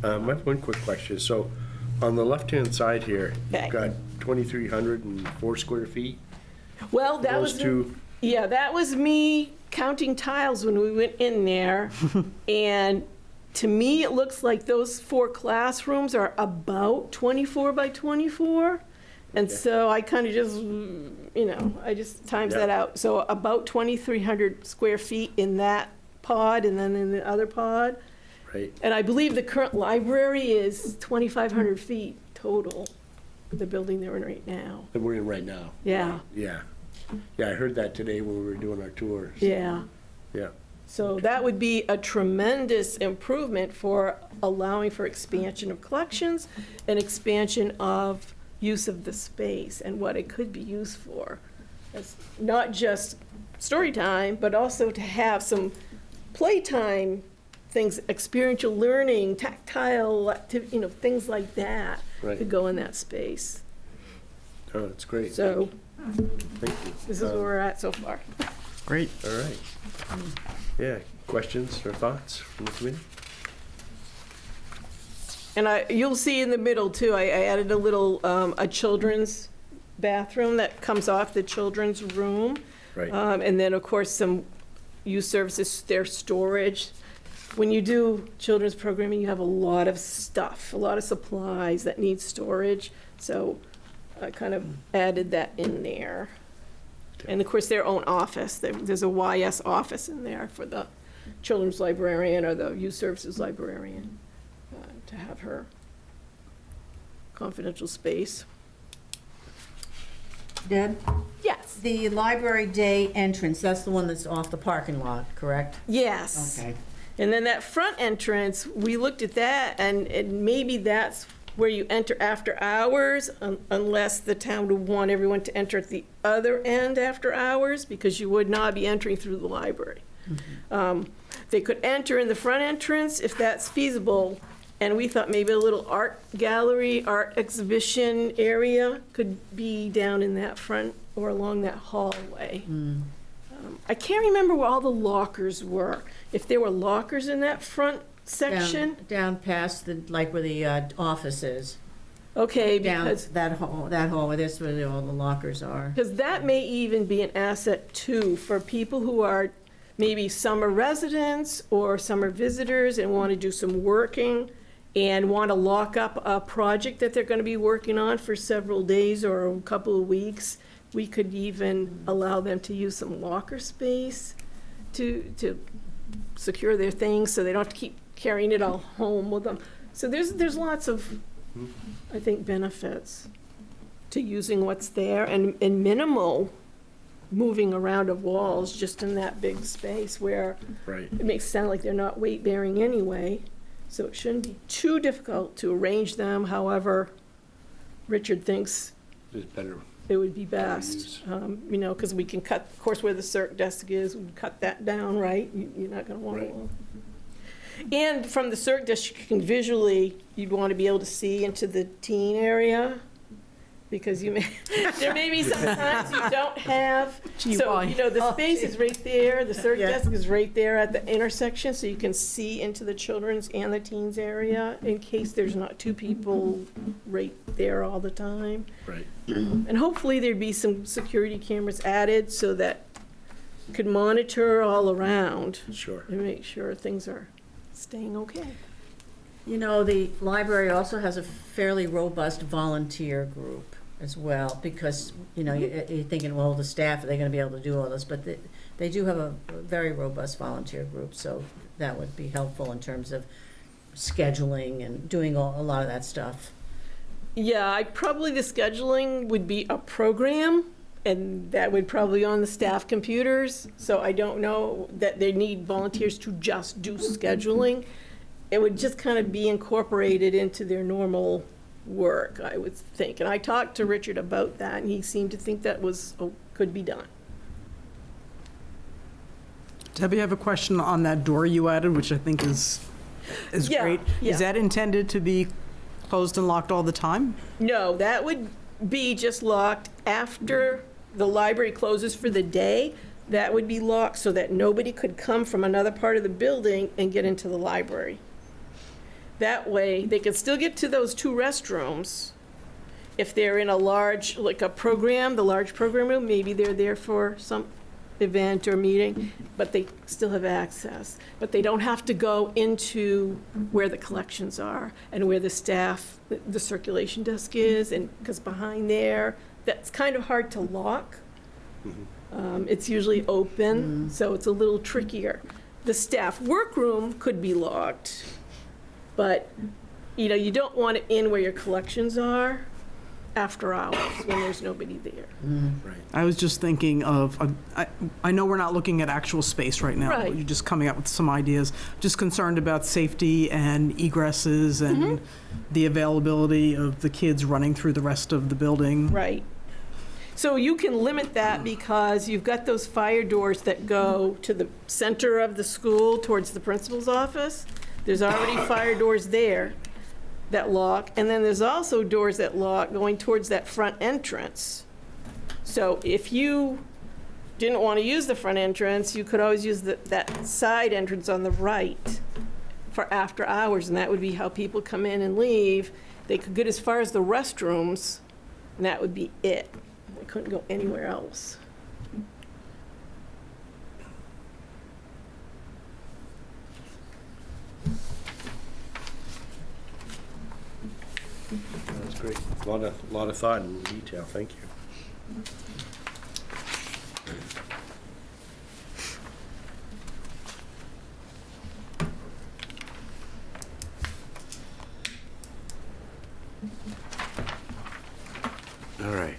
Speaker 1: I have one quick question. So on the left-hand side here,
Speaker 4: Okay.
Speaker 1: you've got 2,304 square feet.
Speaker 4: Well, that
Speaker 1: Those
Speaker 4: was,
Speaker 1: two,
Speaker 4: yeah, that was me counting tiles when we went in there. And to me, it looks like those 4 classrooms are about 24 by 24. And
Speaker 1: Okay.
Speaker 4: so I kind of just, I just times
Speaker 1: Yeah.
Speaker 4: that out. So about 2,300 square feet in that pod and then in the other pod.
Speaker 1: right?
Speaker 4: And I believe the current library is 2,500 feet total, the building they're in right now.
Speaker 1: That we're in right now.
Speaker 4: Yeah,
Speaker 1: Yeah. Yeah, I heard that today when we were doing our tours.
Speaker 4: yeah.
Speaker 1: Yeah.
Speaker 4: So that would be a tremendous improvement for allowing for expansion of collections and expansion of use of the space and what it could be used for. It's not just story time, but also to have some playtime things, experiential learning, tactile activity, things like that
Speaker 1: Right.
Speaker 4: could go in that space.
Speaker 1: Oh, that's great.
Speaker 4: So
Speaker 1: Thank you.
Speaker 4: this is where we're at so far.
Speaker 2: Great.
Speaker 1: All right. Yeah, questions or thoughts from the committee?
Speaker 4: And you'll see in the middle too, I added a little, a children's bathroom that comes off the children's room.
Speaker 1: Right.
Speaker 4: And then, of course, some youth services, their storage. When you do children's programming, you have a lot of stuff, a lot of supplies that need storage. So I kind of added that in there. And of course, their own office. There's a YS office in there for the children's librarian or the youth services librarian to have her confidential space.
Speaker 5: Deb,
Speaker 4: Yes.
Speaker 5: the library day entrance, that's the one that's off the parking lot, correct?
Speaker 4: Yes.
Speaker 5: Okay.
Speaker 4: And then that front entrance, we looked at that, and maybe that's where you enter after hours, unless the town would want everyone to enter at the other end after hours, because you would not be entering through the library. They could enter in the front entrance if that's feasible, and we thought maybe a little art gallery, art exhibition area could be down in that front or along that hallway. I can't remember where all the lockers were. If there were lockers in that front section?
Speaker 5: Down past the, like where the office is.
Speaker 4: Okay,
Speaker 5: Down
Speaker 4: because,
Speaker 5: that hallway, that's where all the lockers are.
Speaker 4: because that may even be an asset too for people who are maybe summer residents or summer visitors and want to do some working and want to lock up a project that they're going to be working on for several days or a couple of weeks. We could even allow them to use some locker space to secure their things so they don't have to keep carrying it all home with them. So there's lots of, I think, benefits to using what's there and minimal moving around of walls just in that big space where
Speaker 1: Right.
Speaker 4: it makes it sound like they're not weight bearing anyway. So it shouldn't be too difficult to arrange them. However, Richard thinks
Speaker 1: It's better.
Speaker 4: it would be best, you know, because we can cut, of course, where the circ desk is, we can cut that down, right? You're not going to want
Speaker 1: Right.
Speaker 4: to. And from the circ desk, you can visually, you'd want to be able to see into the teen area, because you may, there may be some times you don't have.
Speaker 2: Gee,
Speaker 4: So,
Speaker 2: why?
Speaker 4: you know, the space is right there, the circ
Speaker 5: Yeah.
Speaker 4: desk is right there at the intersection, so you can see into the children's and the teens area in case there's not two people right there all the time.
Speaker 1: Right.
Speaker 4: And hopefully there'd be some security cameras added so that could monitor all around
Speaker 1: Sure.
Speaker 4: and make sure things are staying okay.
Speaker 5: You know, the library also has a fairly robust volunteer group as well, because, you know, you're thinking, well, the staff, are they gonna be able to do all this? But they do have a very robust volunteer group, so that would be helpful in terms of scheduling and doing a lot of that stuff.
Speaker 4: Yeah, probably the scheduling would be a program, and that would probably be on the staff computers. So I don't know that they need volunteers to just do scheduling. It would just kind of be incorporated into their normal work, I would think. And I talked to Richard about that, and he seemed to think that could be done.
Speaker 2: Debbie, I have a question on that door you added, which I think is
Speaker 4: Yeah,
Speaker 2: great.
Speaker 4: yeah.
Speaker 2: Is that intended to be closed and locked all the time?
Speaker 4: No, that would be just locked after the library closes for the day. That would be locked so that nobody could come from another part of the building and get into the library. That way, they could still get to those two restrooms. If they're in a large, like a program, the large program room, maybe they're there for some event or meeting, but they still have access. But they don't have to go into where the collections are and where the staff, the circulation desk is, and, because behind there, that's kind of hard to lock. It's usually open, so it's a little trickier. The staff workroom could be locked, but, you know, you don't want it in where your collections are after hours when there's nobody there.
Speaker 1: Right.
Speaker 2: I was just thinking of, I know we're not looking at actual space right now.
Speaker 4: Right.
Speaker 2: You're just coming up with some ideas. Just concerned about safety and egresses and the availability of the kids running through the rest of the building.
Speaker 4: Right. So you can limit that because you've got those fire doors that go to the center of the school towards the principal's office. There's already fire doors there that lock, and then there's also doors that lock going towards that front entrance. So if you didn't want to use the front entrance, you could always use that side entrance on the right for after hours, and that would be how people come in and leave. They could get as far as the restrooms, and that would be it. They couldn't go anywhere else.
Speaker 1: That's great. A lot of thought and detail. Thank you. All right.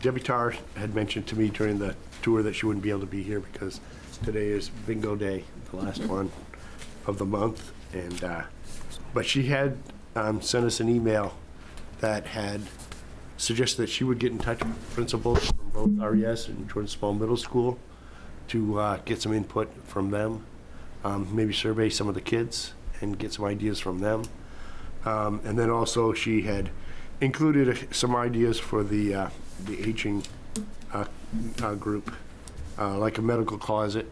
Speaker 1: Debbie Tarr had mentioned to me during the tour that she wouldn't be able to be here because today is bingo day, the last one. of the month, and, but she had sent us an email that had suggested that she would get in touch with principals from both RES and Jordan Small Middle School to get some input from them, maybe survey some of the kids and get some ideas from them. And then also she had included some ideas for the aging group, like a medical closet.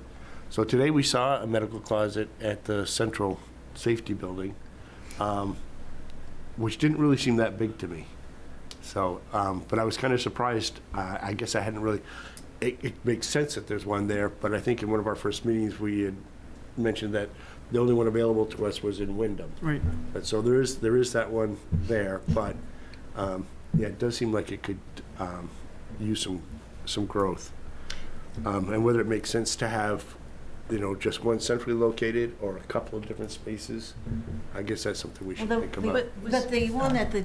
Speaker 1: So today we saw a medical closet at the Central Safety Building, which didn't really seem that big to me. So, but I was kind of surprised. I guess I hadn't really, it makes sense that there's one there, but I think in one of our first meetings, we had mentioned that the only one available to us was in Wyndham.
Speaker 2: Right.
Speaker 1: But so there is that one there, but, yeah, it does seem like it could use some growth. And whether it makes sense to have, just one centrally located or a couple of different spaces, I guess that's something we should think about.
Speaker 5: But the one at the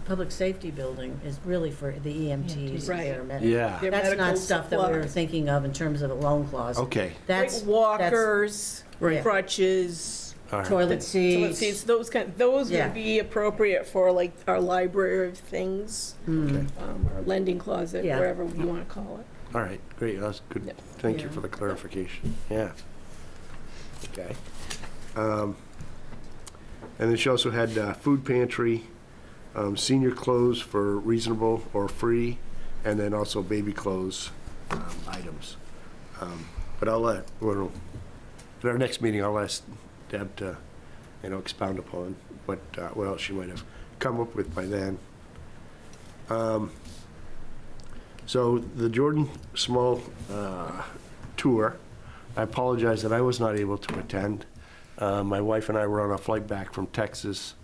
Speaker 5: public safety building is really for the EMTs.
Speaker 4: Right.
Speaker 5: paramedics.
Speaker 1: Yeah,
Speaker 4: Their
Speaker 5: That's
Speaker 4: medical
Speaker 5: not stuff that we were
Speaker 4: supplies.
Speaker 5: thinking of in terms of a loan clause.
Speaker 1: okay,
Speaker 5: That's
Speaker 4: Like walkers,
Speaker 5: Right.
Speaker 4: crutches,
Speaker 1: all right.
Speaker 5: toilet
Speaker 4: toilet
Speaker 5: seats.
Speaker 4: seats, those
Speaker 5: Yeah.
Speaker 4: would be appropriate for like our library of things,
Speaker 5: Mm.
Speaker 4: our lending closet,
Speaker 5: Yeah.
Speaker 4: whatever you want to call it.
Speaker 1: All right, great, that's good.
Speaker 4: Yep.
Speaker 1: Thank you
Speaker 5: Yeah.
Speaker 1: for the clarification, yeah. Okay. And then she also had food pantry, senior clothes for reasonable or free, and then also baby clothes items. But at our next meeting, I'll ask Deb to, expound upon what else she might have come up with by then. So the Jordan Small tour, I apologize that I was not able to attend. My wife and I were on a flight back from Texas.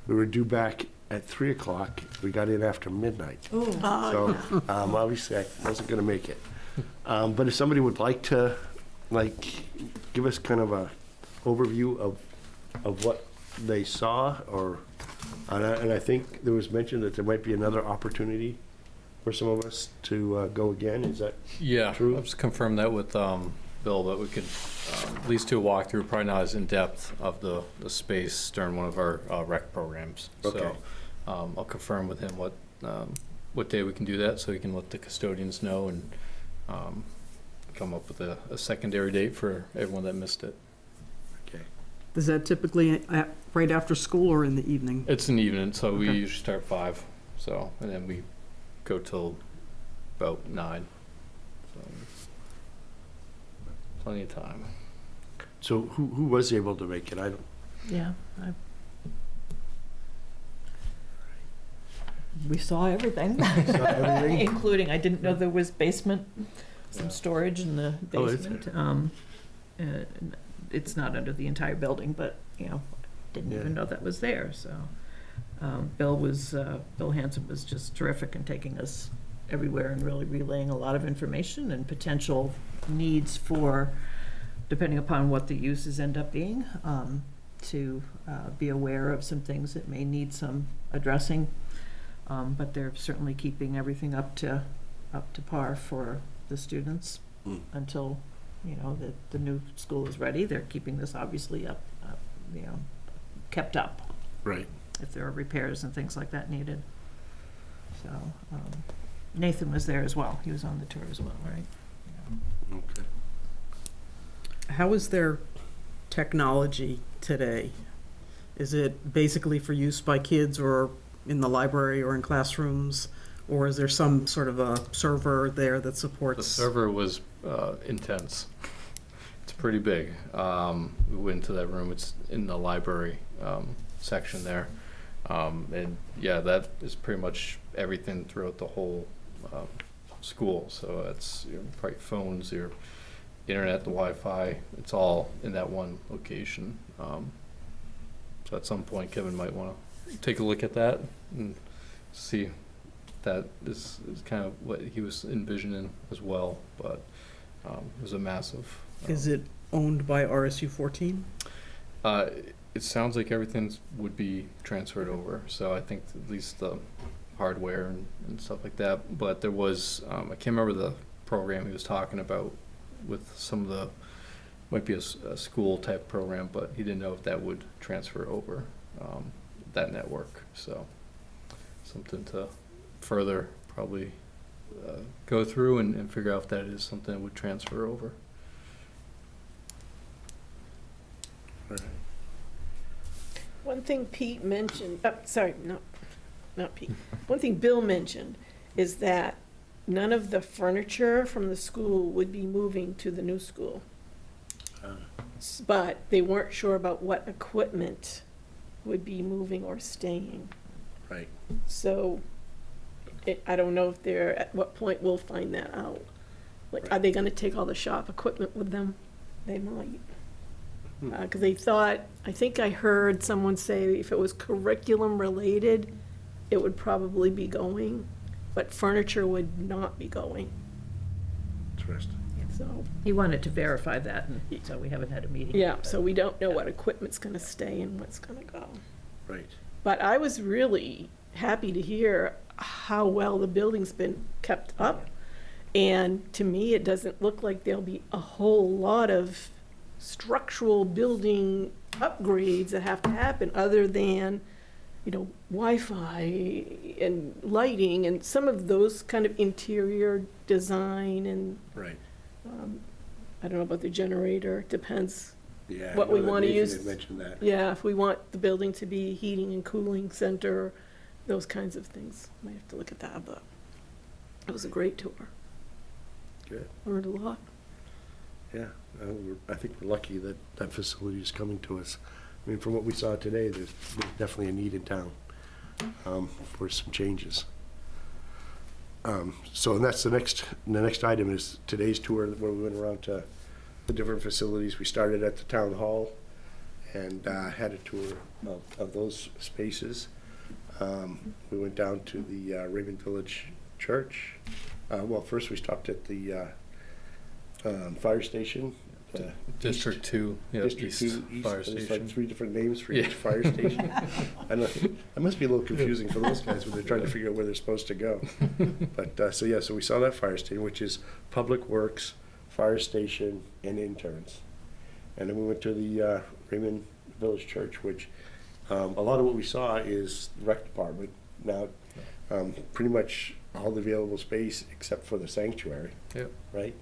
Speaker 1: We were due back at 3 o'clock. We got in after midnight. So obviously I wasn't going to make it. But if somebody would like to, give us kind of a overview of what they saw, and I think there was mention that there might be another opportunity for some of us to go again. Is that
Speaker 6: Yeah,
Speaker 1: true?
Speaker 6: I'll just confirm that with Bill, that we could at least do a walkthrough, probably not as in-depth of the space during one of our rec programs.
Speaker 1: Okay.
Speaker 6: So I'll confirm with him what day we can do that, so he can let the custodians know and come up with a secondary date for everyone that missed it.
Speaker 1: okay?
Speaker 2: Is that typically right after school or in the evening?
Speaker 6: It's an evening, so we
Speaker 2: Okay.
Speaker 6: usually start 5, so, and then we go till about 9. So plenty of time.
Speaker 1: So who was able to make it? I don't.
Speaker 3: Yeah. We saw everything.
Speaker 1: everything?
Speaker 3: Including, I didn't know there was some storage in the
Speaker 1: Oh, is
Speaker 3: basement. It's not under the entire building, but, didn't
Speaker 1: Yeah.
Speaker 3: even know that was there, so. Bill Hanson was just terrific in taking us everywhere and really relaying a lot of information and potential needs for, depending upon what the uses end up being, to be aware of some things that may need some addressing. But they're certainly keeping everything up to par for the students
Speaker 1: Mm.
Speaker 3: until, the new school is ready. They're keeping this obviously up, kept up
Speaker 1: Right.
Speaker 3: if there are repairs and things like that needed. So, Nathan was there as well. He was on the tour as well, right?
Speaker 1: Okay.
Speaker 2: How is their technology today? Is it basically for use by kids or in the library or in classrooms? Or is there some sort of a server there that supports?
Speaker 6: The server was intense. It's pretty big. We went into that room. It's in the library section there. And yeah, that is pretty much everything throughout the whole school. So that's your probably phones, your internet, the Wi-Fi. It's all in that one location. So at some point, Kevin might want to take a look at that and see. That is kind of what he was envisioning as well, but it was a massive.
Speaker 2: Is it owned by RSU 14?
Speaker 6: It sounds like everything would be transferred over, so I think at least the hardware and stuff like that. But there was, I can't remember the program he was talking about with some of the might be a school-type program, but he didn't know if that would transfer over, that network. So something to further probably go through and figure out if that is something that would transfer over.
Speaker 4: One thing Pete mentioned, sorry, not Pete. One thing Bill mentioned is that none of the furniture from the school would be moving to the new school. But they weren't sure about what equipment would be moving or staying.
Speaker 1: Right.
Speaker 4: So I don't know if at what point we'll find that out. Like, are they gonna take all the shop equipment with them? They might. Because they thought, I think I heard someone say if it was curriculum related, it would probably be going, but furniture would not be going,
Speaker 1: Interesting.
Speaker 4: so.
Speaker 3: He wanted to verify that, and so we haven't had a meeting.
Speaker 4: Yeah, so we don't know what equipment's gonna stay and what's gonna go.
Speaker 1: Right.
Speaker 4: But I was really happy to hear how well the building's been kept up. And to me, it doesn't look like there'll be a whole lot of structural building upgrades that have to happen other than, Wi-Fi and lighting and some of those kind of interior design and,
Speaker 1: Right.
Speaker 4: I don't know about the generator, depends.
Speaker 1: Yeah.
Speaker 4: What
Speaker 1: I know
Speaker 4: we
Speaker 1: that
Speaker 4: wanna
Speaker 1: Nathan
Speaker 4: use-
Speaker 1: had mentioned that.
Speaker 4: Yeah, if we want the building to be heating and cooling center, those kinds of things. Might have to look at that, but it was a great tour.
Speaker 1: Good.
Speaker 4: Learned a lot.
Speaker 1: Yeah. I think we're lucky that that facility is coming to us. I mean, from what we saw today, there's definitely a need in town for some changes. So and that's the next item is today's tour where we went around to the different facilities. We started at the town hall and had a tour of those spaces. We went down to the Raymond Village Church. Well, first we stopped at the fire station.
Speaker 6: District 2, yeah,
Speaker 1: District
Speaker 6: East
Speaker 1: 2 East.
Speaker 6: Fire
Speaker 1: There's like
Speaker 6: Station.
Speaker 1: 3 different names for
Speaker 6: Yeah.
Speaker 1: each fire station. I know, that must be a little confusing for those guys when they're trying to figure out where they're supposed to go. But, so we saw that fire station, which is Public Works, Fire Station, and interns. And then we went to the Raymond Village Church, which a lot of what we saw is the rec department. Now, pretty much all the available space except for the sanctuary.
Speaker 6: Yep.
Speaker 1: Right?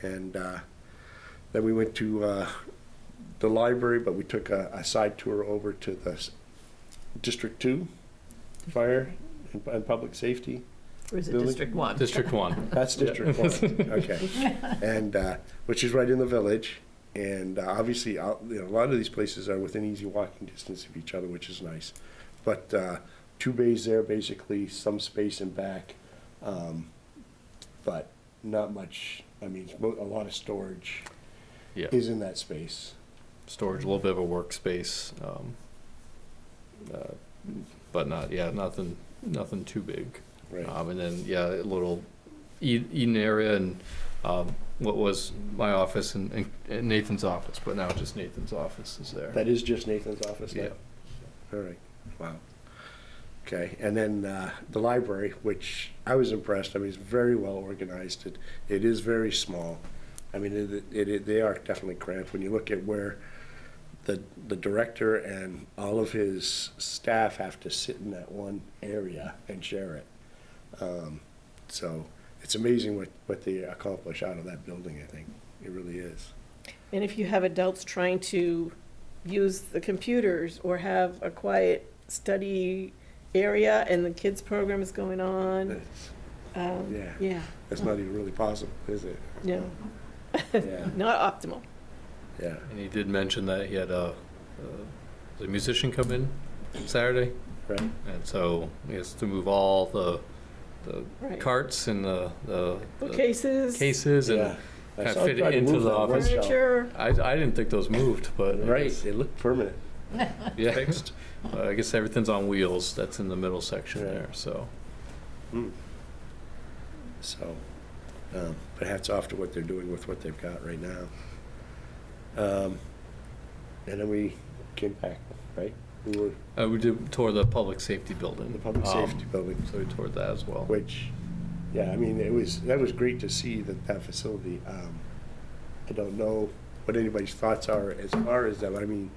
Speaker 1: And then we went to the library, but we took a side tour over to the District 2 Fire and Public Safety.
Speaker 3: Or is it
Speaker 1: Building?
Speaker 3: District 1?
Speaker 6: District 1.
Speaker 1: That's District 1, okay. And, which is right in the village. And obviously, a lot of these places are within easy walking distance of each other, which is nice. But 2 bays there, basically, some space in back, but not much. I mean, a lot of storage
Speaker 6: Yeah.
Speaker 1: is in that space.
Speaker 6: Storage, a little bit of a workspace, but nothing too big.
Speaker 1: Right.
Speaker 6: And then, a little eating area and what was my office and Nathan's office, but now just Nathan's office is there.
Speaker 1: That is just Nathan's office now?
Speaker 6: Yeah.
Speaker 1: All right, wow. Okay, and then the library, which I was impressed. I mean, it's very well organized. It is very small. I mean, they are definitely cramped. When you look at where the director and all of his staff have to sit in that one area and share it. So it's amazing what they accomplish out of that building, I think. It really is.
Speaker 4: And if you have adults trying to use the computers or have a quiet study area and the kids program is going on, yeah,
Speaker 1: That's not even really possible, is it?
Speaker 4: no,
Speaker 1: Yeah,
Speaker 4: not optimal.
Speaker 1: yeah.
Speaker 6: And he did mention that he had a musician come in Saturday,
Speaker 1: Right.
Speaker 6: and so he has to move all the
Speaker 4: Right.
Speaker 6: carts and the
Speaker 4: Bookcases,
Speaker 6: cases and
Speaker 1: Yeah. I
Speaker 6: kinda
Speaker 1: saw
Speaker 6: fit
Speaker 1: him try to
Speaker 6: into
Speaker 1: move
Speaker 6: the
Speaker 1: that one
Speaker 6: office.
Speaker 1: shelf.
Speaker 4: furniture.
Speaker 6: I didn't think those moved, but I
Speaker 1: Right,
Speaker 6: guess-
Speaker 1: they look permanent.
Speaker 6: yeah.
Speaker 1: Fixed.
Speaker 6: I guess everything's on wheels. That's in the middle section
Speaker 1: Yeah.
Speaker 6: there. So
Speaker 1: So, but hats off to what they're doing with what they've got right now. And then we came back, right? We were
Speaker 6: we did tour the public safety building.
Speaker 1: in the public safety building,
Speaker 6: So we toured that as well.
Speaker 1: which, yeah, I mean, that was great to see that facility. I don't know what anybody's thoughts are as far as them. I mean,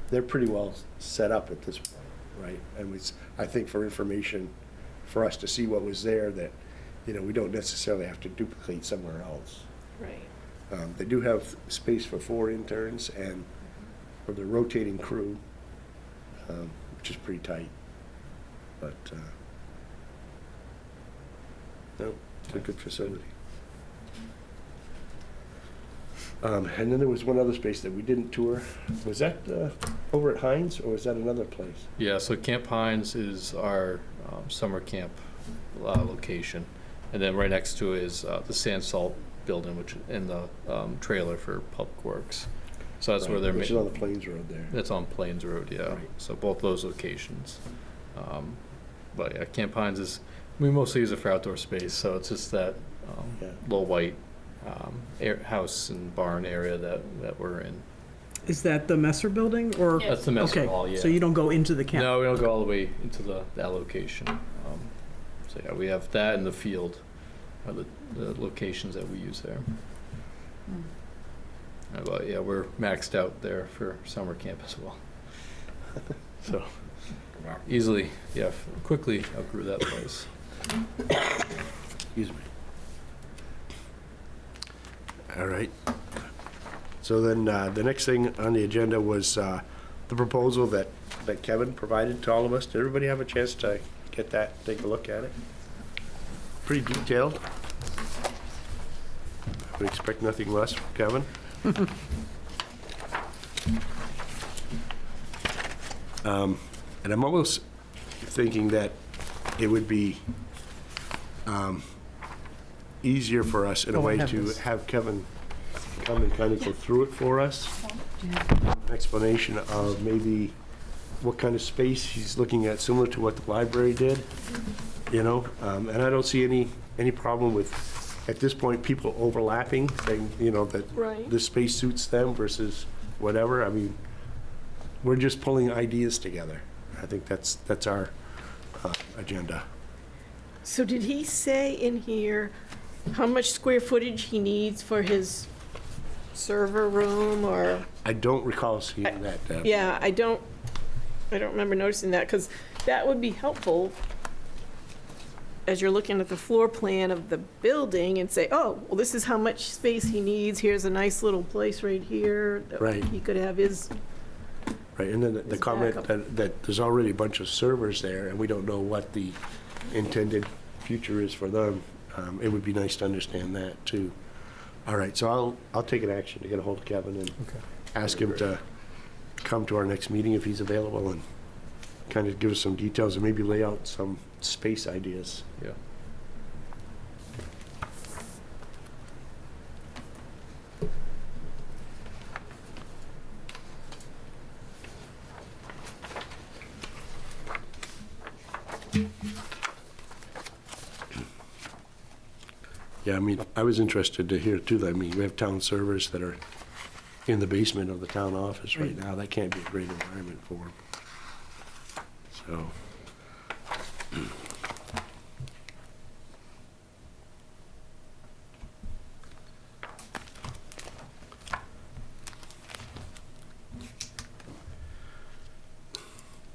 Speaker 1: they're pretty well set up at this point, right? And it's, I think for information, for us to see what was there that, you know, we don't necessarily have to duplicate somewhere else.
Speaker 4: Right.
Speaker 1: They do have space for 4 interns and for the rotating crew, which is pretty tight. But, no, it's a good facility. And then there was one other space that we didn't tour. Was that over at Heinz, or was that another place?
Speaker 6: Yeah, so Camp Hines is our summer camp location. And then right next to it is the Sand Salt building, which in the trailer for Public Works. So that's where they're
Speaker 1: Which is on the Plains Road there.
Speaker 6: That's on Plains Road, yeah.
Speaker 1: Right.
Speaker 6: So both those locations. But yeah, Camp Hines is, we mostly use it for outdoor space, so it's just that
Speaker 1: Yeah.
Speaker 6: little white house and barn area that we're in.
Speaker 2: Is that the Messer building, or?
Speaker 3: Yeah.
Speaker 6: That's the mess
Speaker 2: Okay,
Speaker 6: hall, yeah.
Speaker 2: so you don't go into the camp?
Speaker 6: No, we don't go all the way into that location. So yeah, we have that in the field are the locations that we use there. But yeah, we're maxed out there for summer camp as well. So easily, yeah, quickly outgrew that place.
Speaker 1: Excuse me. All right. So then the next thing on the agenda was the proposal that Kevin provided to all of us. Did everybody have a chance to get that, take a look at it? Pretty detailed. I would expect nothing less from Kevin. And I'm almost thinking that it would be easier for us in a
Speaker 2: Oh, I
Speaker 1: way
Speaker 2: have
Speaker 1: to
Speaker 2: this.
Speaker 1: have Kevin come and kind of go through it for us. An explanation of maybe what kind of space he's looking at, similar to what the library did, you know? And I don't see any problem with, at this point, people overlapping, saying, you know, that
Speaker 4: Right.
Speaker 1: this space suits them versus whatever. I mean, we're just pulling ideas together. I think that's our agenda.
Speaker 4: So did he say in here how much square footage he needs for his server room, or?
Speaker 1: I don't recall seeing that, Deb.
Speaker 4: Yeah, I don't remember noticing that, because that would be helpful as you're looking at the floor plan of the building and say, oh, well, this is how much space he needs. Here's a nice little place right here. That
Speaker 1: Right.
Speaker 4: He could have his,
Speaker 1: Right, and then the
Speaker 4: His
Speaker 1: comment
Speaker 4: backup.
Speaker 1: that there's already a bunch of servers there, and we don't know what the intended future is for them. It would be nice to understand that, too. All right, so I'll take an action to get a hold of Kevin and ask him to come to our next meeting if he's available, and kind of give us some details and maybe lay out some space ideas.
Speaker 6: Yeah.
Speaker 1: Yeah, I mean, I was interested to hear, too, that, I mean, we have town servers that are in the basement of the town office right now. That can't be a great environment for them. So,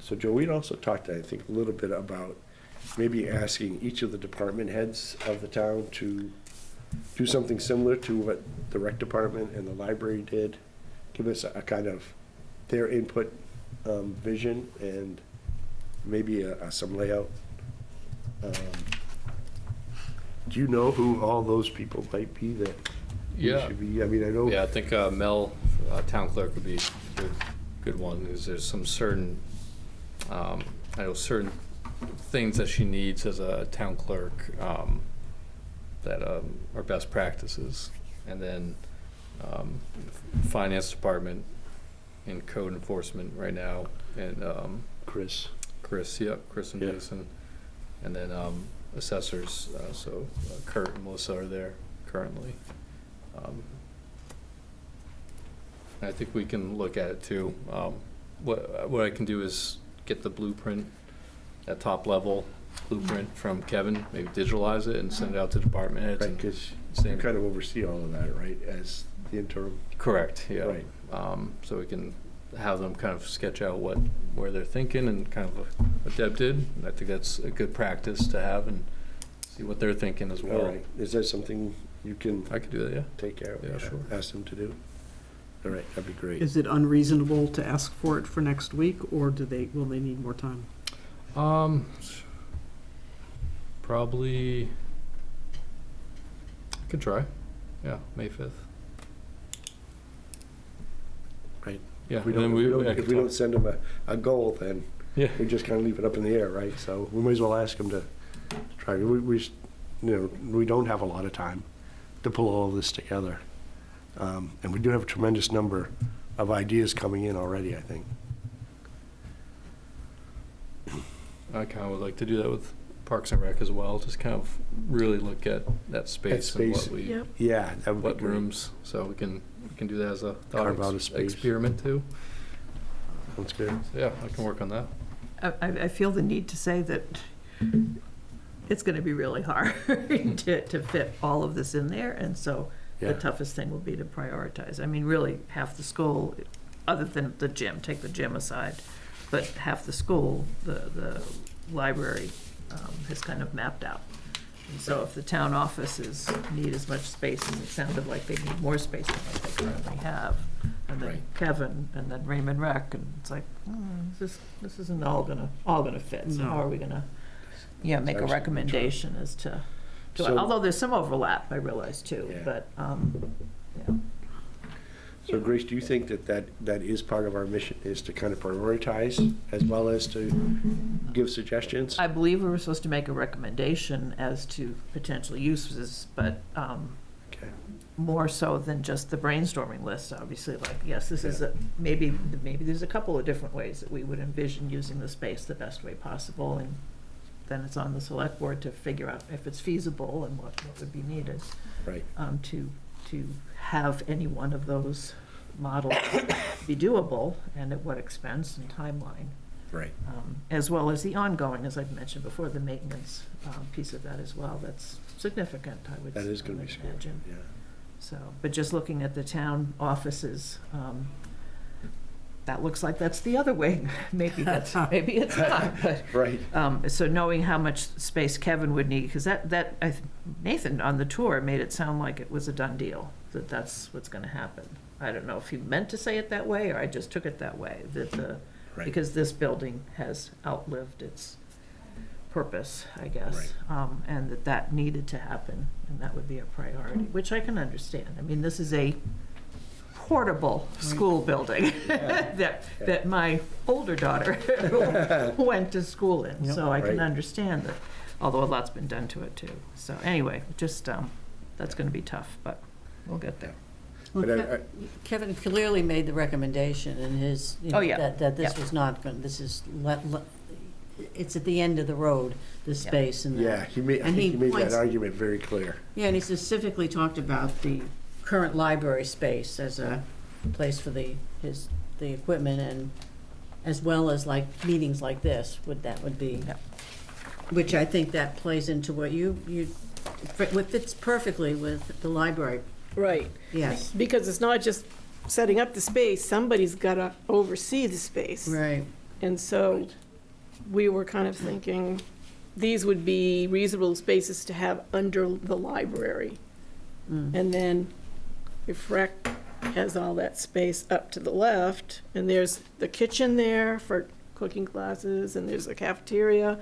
Speaker 1: so Joe, we'd also talked, I think, a little bit about maybe asking each of the department heads of the town to do something similar to what the rec department and the library did. Give us a kind of their input, vision, and maybe some layout. Do you know who all those people might be that we
Speaker 6: Yeah.
Speaker 1: should be? I mean, I know.
Speaker 6: Yeah, I think Mel, town clerk, would be a good one, because there's some certain, I know certain things that she needs as a town clerk that are best practices. And then finance department and code enforcement right now, and
Speaker 1: Chris.
Speaker 6: Chris and
Speaker 1: Yeah.
Speaker 6: Jason. And then assessors, so Kurt and Melissa are there currently. I think we can look at it too. What I can do is get the blueprint at top level blueprint from Kevin, maybe digitalize it and send it out to department heads.
Speaker 1: Right,
Speaker 6: And
Speaker 1: because you
Speaker 6: same.
Speaker 1: kind of oversee all of that, right, as the interim.
Speaker 6: Correct, yeah.
Speaker 1: Right.
Speaker 6: So we can have them kind of sketch out where they're thinking and kind of what Deb did. And I think that's a good practice to have and see what they're thinking as well.
Speaker 1: All right, is that something you can
Speaker 6: I could do that, yeah.
Speaker 1: take care of?
Speaker 6: Yeah, sure.
Speaker 1: Ask them to do? All right, that'd be great.
Speaker 2: Is it unreasonable to ask for it for next week, or will they need more time?
Speaker 6: Probably, could try. Yeah, May 5th.
Speaker 1: Right.
Speaker 6: Yeah,
Speaker 1: If we
Speaker 6: and then
Speaker 1: don't,
Speaker 6: I could
Speaker 1: if we don't
Speaker 6: talk-
Speaker 1: send them a goal, then
Speaker 6: Yeah.
Speaker 1: we just kind of leave it up in the air, right? So we might as well ask them to try. We don't have a lot of time to pull all of this together. And we do have a tremendous number of ideas coming in already, I think.
Speaker 6: I kind of would like to do that with Parks and Rec as well, just kind of really look at that space and
Speaker 1: space.
Speaker 6: what we,
Speaker 4: Yep.
Speaker 1: Yeah, that would be
Speaker 6: what
Speaker 1: great.
Speaker 6: rooms, so we can do that as a thought
Speaker 1: Carve out a space.
Speaker 6: experiment too.
Speaker 1: Sounds good.
Speaker 6: So yeah, I can work on that.
Speaker 3: I feel the need to say that it's gonna be really hard to fit all of this in there, and so the
Speaker 1: Yeah.
Speaker 3: toughest thing will be to prioritize. I mean, really, half the school, other than the gym, take the gym aside, but half the school, the library has kind of mapped out. And so if the town offices need as much space, and it sounded like they need more space than what they currently have, and then
Speaker 1: Right.
Speaker 3: Kevin, and then Raymond Rec, and it's like, this isn't all gonna fit, so
Speaker 2: No.
Speaker 3: how are we gonna, make a
Speaker 1: absolutely true.
Speaker 3: recommendation as to,
Speaker 1: So-
Speaker 3: although there's some overlap, I realize too,
Speaker 1: Yeah.
Speaker 3: but, yeah.
Speaker 1: So Grace, do you think that is part of our mission, is to kind of prioritize as well as to give suggestions?
Speaker 3: I believe we were supposed to make a recommendation as to potential uses, but
Speaker 1: Okay.
Speaker 3: more so than just the brainstorming list, obviously, like, yes, this is maybe there's a couple of different ways that we would envision using the space the best way possible, and then it's on the select board to figure out if it's feasible and what would be needed
Speaker 1: Right.
Speaker 3: to have any one of those models be doable, and at what expense and timeline.
Speaker 1: Right.
Speaker 3: As well as the ongoing, as I've mentioned before, the maintenance piece of that as well. That's significant, I would
Speaker 1: That is going to be
Speaker 3: imagine.
Speaker 1: significant, yeah.
Speaker 3: So, but just looking at the town offices, that looks like that's the other way. Maybe it's not, but.
Speaker 1: Right.
Speaker 3: So knowing how much space Kevin would need, because Nathan on the tour made it sound like it was a done deal, that that's what's gonna happen. I don't know if he meant to say it that way, or I just took it that way,
Speaker 1: Right.
Speaker 3: because this building has outlived its purpose, I guess. And that needed to happen, and that would be a priority, which I can understand. I mean, this is a portable school building that my older daughter went to school in, so I can
Speaker 1: Right.
Speaker 3: understand that, although a lot's been done to it too. So anyway, just, that's gonna be tough, but we'll get there.
Speaker 5: Well,
Speaker 1: But
Speaker 5: Kevin clearly made the recommendation in his,
Speaker 3: Oh, yeah.
Speaker 5: that this
Speaker 3: Yeah.
Speaker 5: was not, this is, it's at the end of the road, this
Speaker 3: Yeah.
Speaker 5: space and that.
Speaker 1: Yeah, I
Speaker 5: And
Speaker 1: think he made that
Speaker 5: points-
Speaker 1: argument very clear.
Speaker 5: Yeah, and he specifically talked about the current library space as a place for the equipment, and as well as like meetings like this, that would be,
Speaker 3: Yep.
Speaker 5: which I think that plays into what what fits perfectly with the library,
Speaker 4: Right,
Speaker 5: yes.
Speaker 4: because it's not just setting up the space, somebody's gotta oversee the space.
Speaker 5: Right.
Speaker 4: And so we were kind of thinking, these would be reasonable spaces to have under the library. And then if rec has all that space up to the left, and there's the kitchen there for cooking classes, and there's a cafeteria,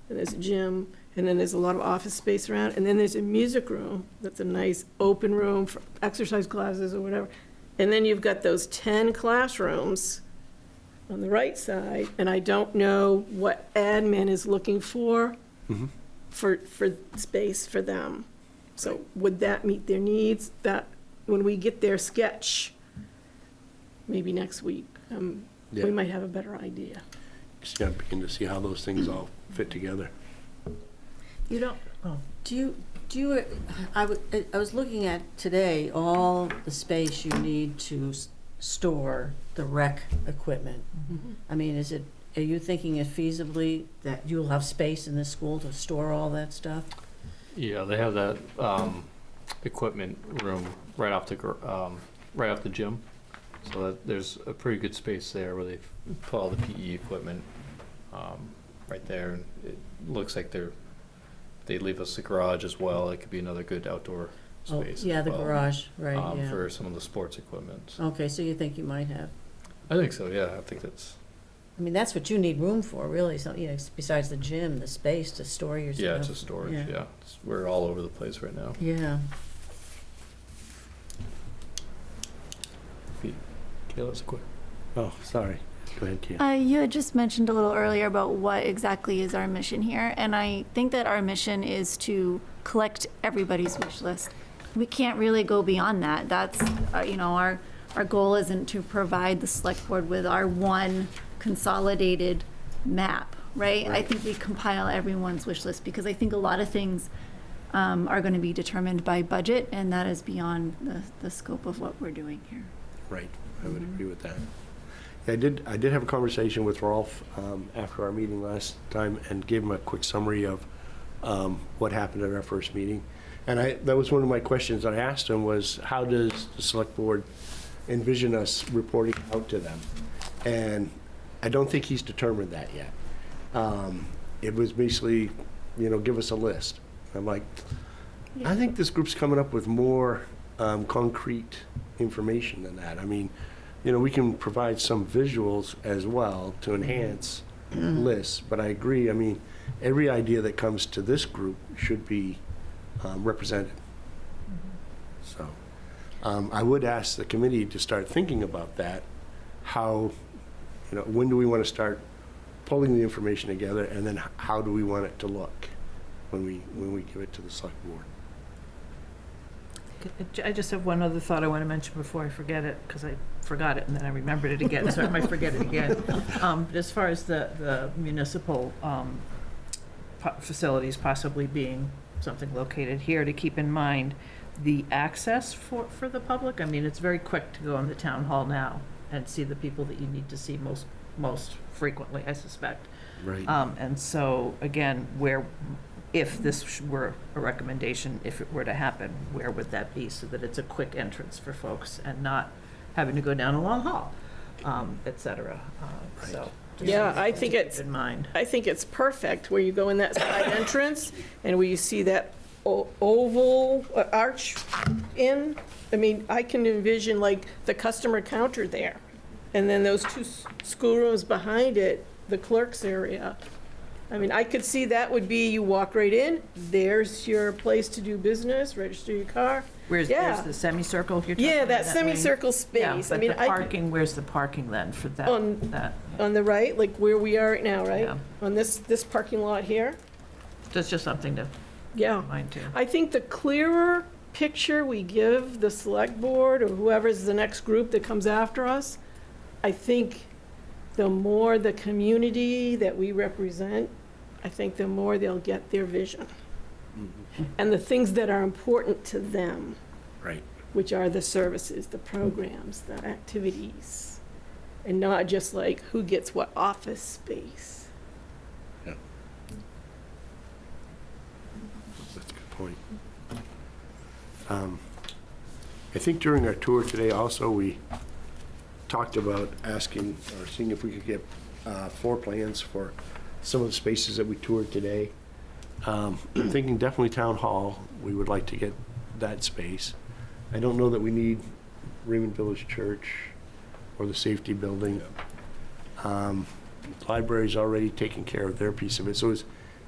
Speaker 4: and there's a gym, and then there's a lot of office space around, and then there's a music room that's a nice open room for exercise classes or whatever. And then you've got those 10 classrooms on the right side, and I don't know what admin is looking for, for space for them. So would that meet their needs? That, when we get their sketch, maybe next week,
Speaker 1: Yeah.
Speaker 4: we might have a better idea.
Speaker 1: Just gotta begin to see how those things all fit together.
Speaker 3: You don't,
Speaker 5: Do you, I was looking at today, all the space you need to store the rec equipment. I mean, are you thinking it feasibly that you'll have space in this school to store all that stuff?
Speaker 6: Yeah, they have that equipment room right off the right off the gym. So that there's a pretty good space there where they put all the PE equipment right there. And it looks like they leave us the garage as well. It could be another good outdoor
Speaker 5: Oh,
Speaker 6: space.
Speaker 5: yeah,
Speaker 6: as
Speaker 5: the
Speaker 6: well,
Speaker 5: garage, right, yeah.
Speaker 6: for some of the sports equipment.
Speaker 5: Okay, so you think you might have,
Speaker 6: I think so, yeah. I think that's,
Speaker 5: I mean, that's what you need room for, really, so, you know, besides the gym, the space to store your stuff.
Speaker 6: yeah, it's a storage,
Speaker 5: Yeah.
Speaker 6: yeah. We're all over the place right now.
Speaker 5: Yeah.
Speaker 6: Kayla's quick.
Speaker 1: Oh, sorry. Go ahead, Kia.
Speaker 7: You had just mentioned a little earlier about what exactly is our mission here, and I think that our mission is to collect everybody's wish list. We can't really go beyond that. That's, you know, our goal isn't to provide the select board with our one consolidated map, right? I think we compile everyone's wish list because I think a lot of things are going to be determined by budget, and that is beyond the scope of what we're doing here.
Speaker 1: Right, I would agree with that. Yeah, I did have a conversation with Rolf after our meeting last time and gave him a quick summary of what happened at our first meeting. And that was one of my questions I asked him was, how does the select board envision us reporting out to them? And I don't think he's determined that yet. It was basically, you know, give us a list. I'm like, I think this group's coming up with more concrete information than that. I mean, you know, we can provide some visuals as well to enhance lists, but I agree. I mean, every idea that comes to this group should be represented. So I would ask the committee to start thinking about that. How, you know, when do we want to start pulling the information together, and then how do we want it to look when we give it to the select board?
Speaker 3: I just have one other thought I want to mention before I forget it, because I forgot it and then I remembered it again, so I might forget it again. As far as the municipal facilities possibly being something located here, to keep in mind the access for the public. I mean, it's very quick to go in the town hall now and see the people that you need to see most frequently, I suspect.
Speaker 1: Right.
Speaker 3: And so, again, if this were a recommendation, if it were to happen, where would that be, so that it's a quick entrance for folks and not having to go down a long hall, et cetera. So, just
Speaker 4: Yeah,
Speaker 3: something
Speaker 4: I
Speaker 3: to
Speaker 4: think
Speaker 3: keep
Speaker 4: it's-
Speaker 3: in mind.
Speaker 4: I think it's perfect where you go in that side entrance and where you see that oval arch in. I mean, I can envision like the customer counter there. And then those two schoolrooms behind it, the clerk's area. I mean, I could see that would be, you walk right in, there's your place to do business, register your car.
Speaker 3: Where's
Speaker 4: Yeah.
Speaker 3: the semicircle you're talking about?
Speaker 4: Yeah, that
Speaker 3: wing?
Speaker 4: semicircle
Speaker 3: Yeah,
Speaker 4: space. I
Speaker 3: but
Speaker 4: mean,
Speaker 3: the
Speaker 4: I,
Speaker 3: parking, where's the parking then for that?
Speaker 4: On- on the right, like where we are right now, right?
Speaker 3: Yeah.
Speaker 4: On this parking lot here?
Speaker 3: That's just something to
Speaker 4: Yeah.
Speaker 3: mind too.
Speaker 4: I think the clearer picture we give the select board or whoever's the next group that comes after us, I think the more the community that we represent, I think the more they'll get their vision. And the things that are important to them,
Speaker 1: Right.
Speaker 4: which are the services, the programs, the activities, and not just like who gets what office space.
Speaker 1: Yeah. That's a good point. I think during our tour today also, we talked about asking or seeing if we could get floor plans for some of the spaces that we toured today. I'm thinking definitely town hall, we would like to get that space. I don't know that we need Raymond Village Church or the safety building. Library's already taken care of their piece of it. So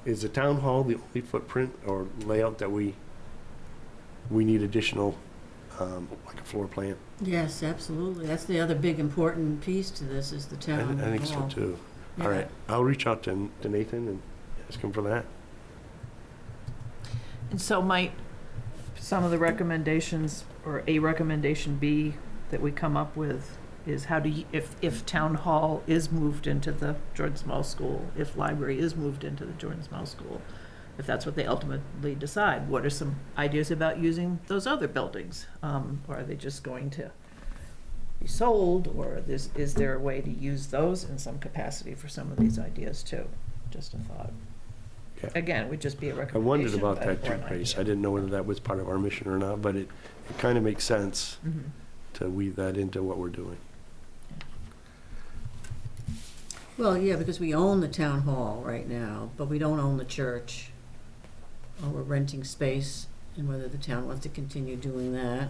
Speaker 1: is the town hall the only footprint or layout that we need additional, like a floor plan?
Speaker 5: Yes, absolutely. That's the other big important piece to this, is the
Speaker 1: I
Speaker 5: town hall.
Speaker 1: think so too. All
Speaker 5: Yeah.
Speaker 1: right, I'll reach out to Nathan and ask him for that.
Speaker 3: And so might some of the recommendations, or a recommendation be that we come up with, is how do you, if town hall is moved into the Jordan Small School, if library is moved into the Jordan Small School, if that's what they ultimately decide, what are some ideas about using those other buildings? Or are they just going to be sold, or is there a way to use those in some capacity for some of these ideas too? Just a thought.
Speaker 1: Yeah.
Speaker 3: Again, it would just be a
Speaker 1: I
Speaker 3: recommendation.
Speaker 1: wondered about
Speaker 3: but-
Speaker 1: that
Speaker 3: or
Speaker 1: too,
Speaker 3: an
Speaker 1: Grace.
Speaker 3: idea.
Speaker 1: I didn't know whether that was part of our mission or not, but it kind of makes sense.
Speaker 3: Mhm.
Speaker 1: to weave that into what we're doing.
Speaker 5: Well, yeah, because we own the town hall right now, but we don't own the church. Or we're renting space, and whether the town wants to continue doing that.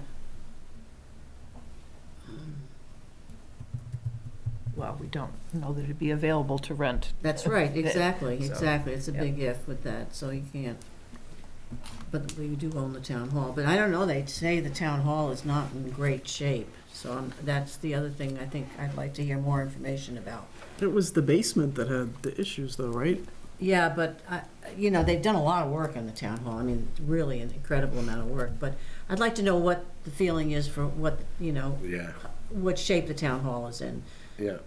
Speaker 3: Well, we don't know that it'd be available to rent.
Speaker 5: That's right, exactly,
Speaker 3: So,
Speaker 5: exactly. It's a
Speaker 3: yeah.
Speaker 5: big if with that, so you can't. But we do own the town hall. But I don't know, they say the town hall is not in great shape. So that's the other thing I think I'd like to hear more information about.
Speaker 2: It was the basement that had the issues though, right?
Speaker 5: Yeah, but, you know, they've done a lot of work on the town hall. I mean, really an incredible amount of work. But I'd like to know what the feeling is for what, you know,
Speaker 1: Yeah,
Speaker 5: what shape the town hall is in.
Speaker 1: yeah.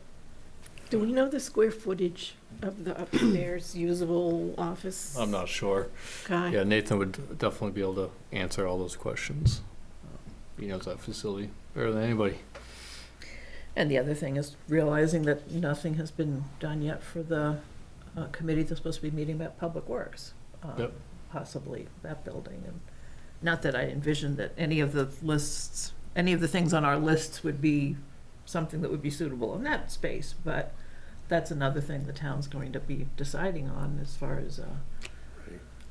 Speaker 4: Do we know the square footage of the upstairs usable office?
Speaker 6: I'm not sure.
Speaker 4: Okay.
Speaker 6: Yeah, Nathan would definitely be able to answer all those questions. He knows that facility better than anybody.
Speaker 3: And the other thing is realizing that nothing has been done yet for the committee that's supposed to be meeting about Public Works.
Speaker 6: Yep.
Speaker 3: Possibly that building. And not that I envisioned that any of the lists, any of the things on our lists would be something that would be suitable in that space, but that's another thing the town's going to be deciding on as far as,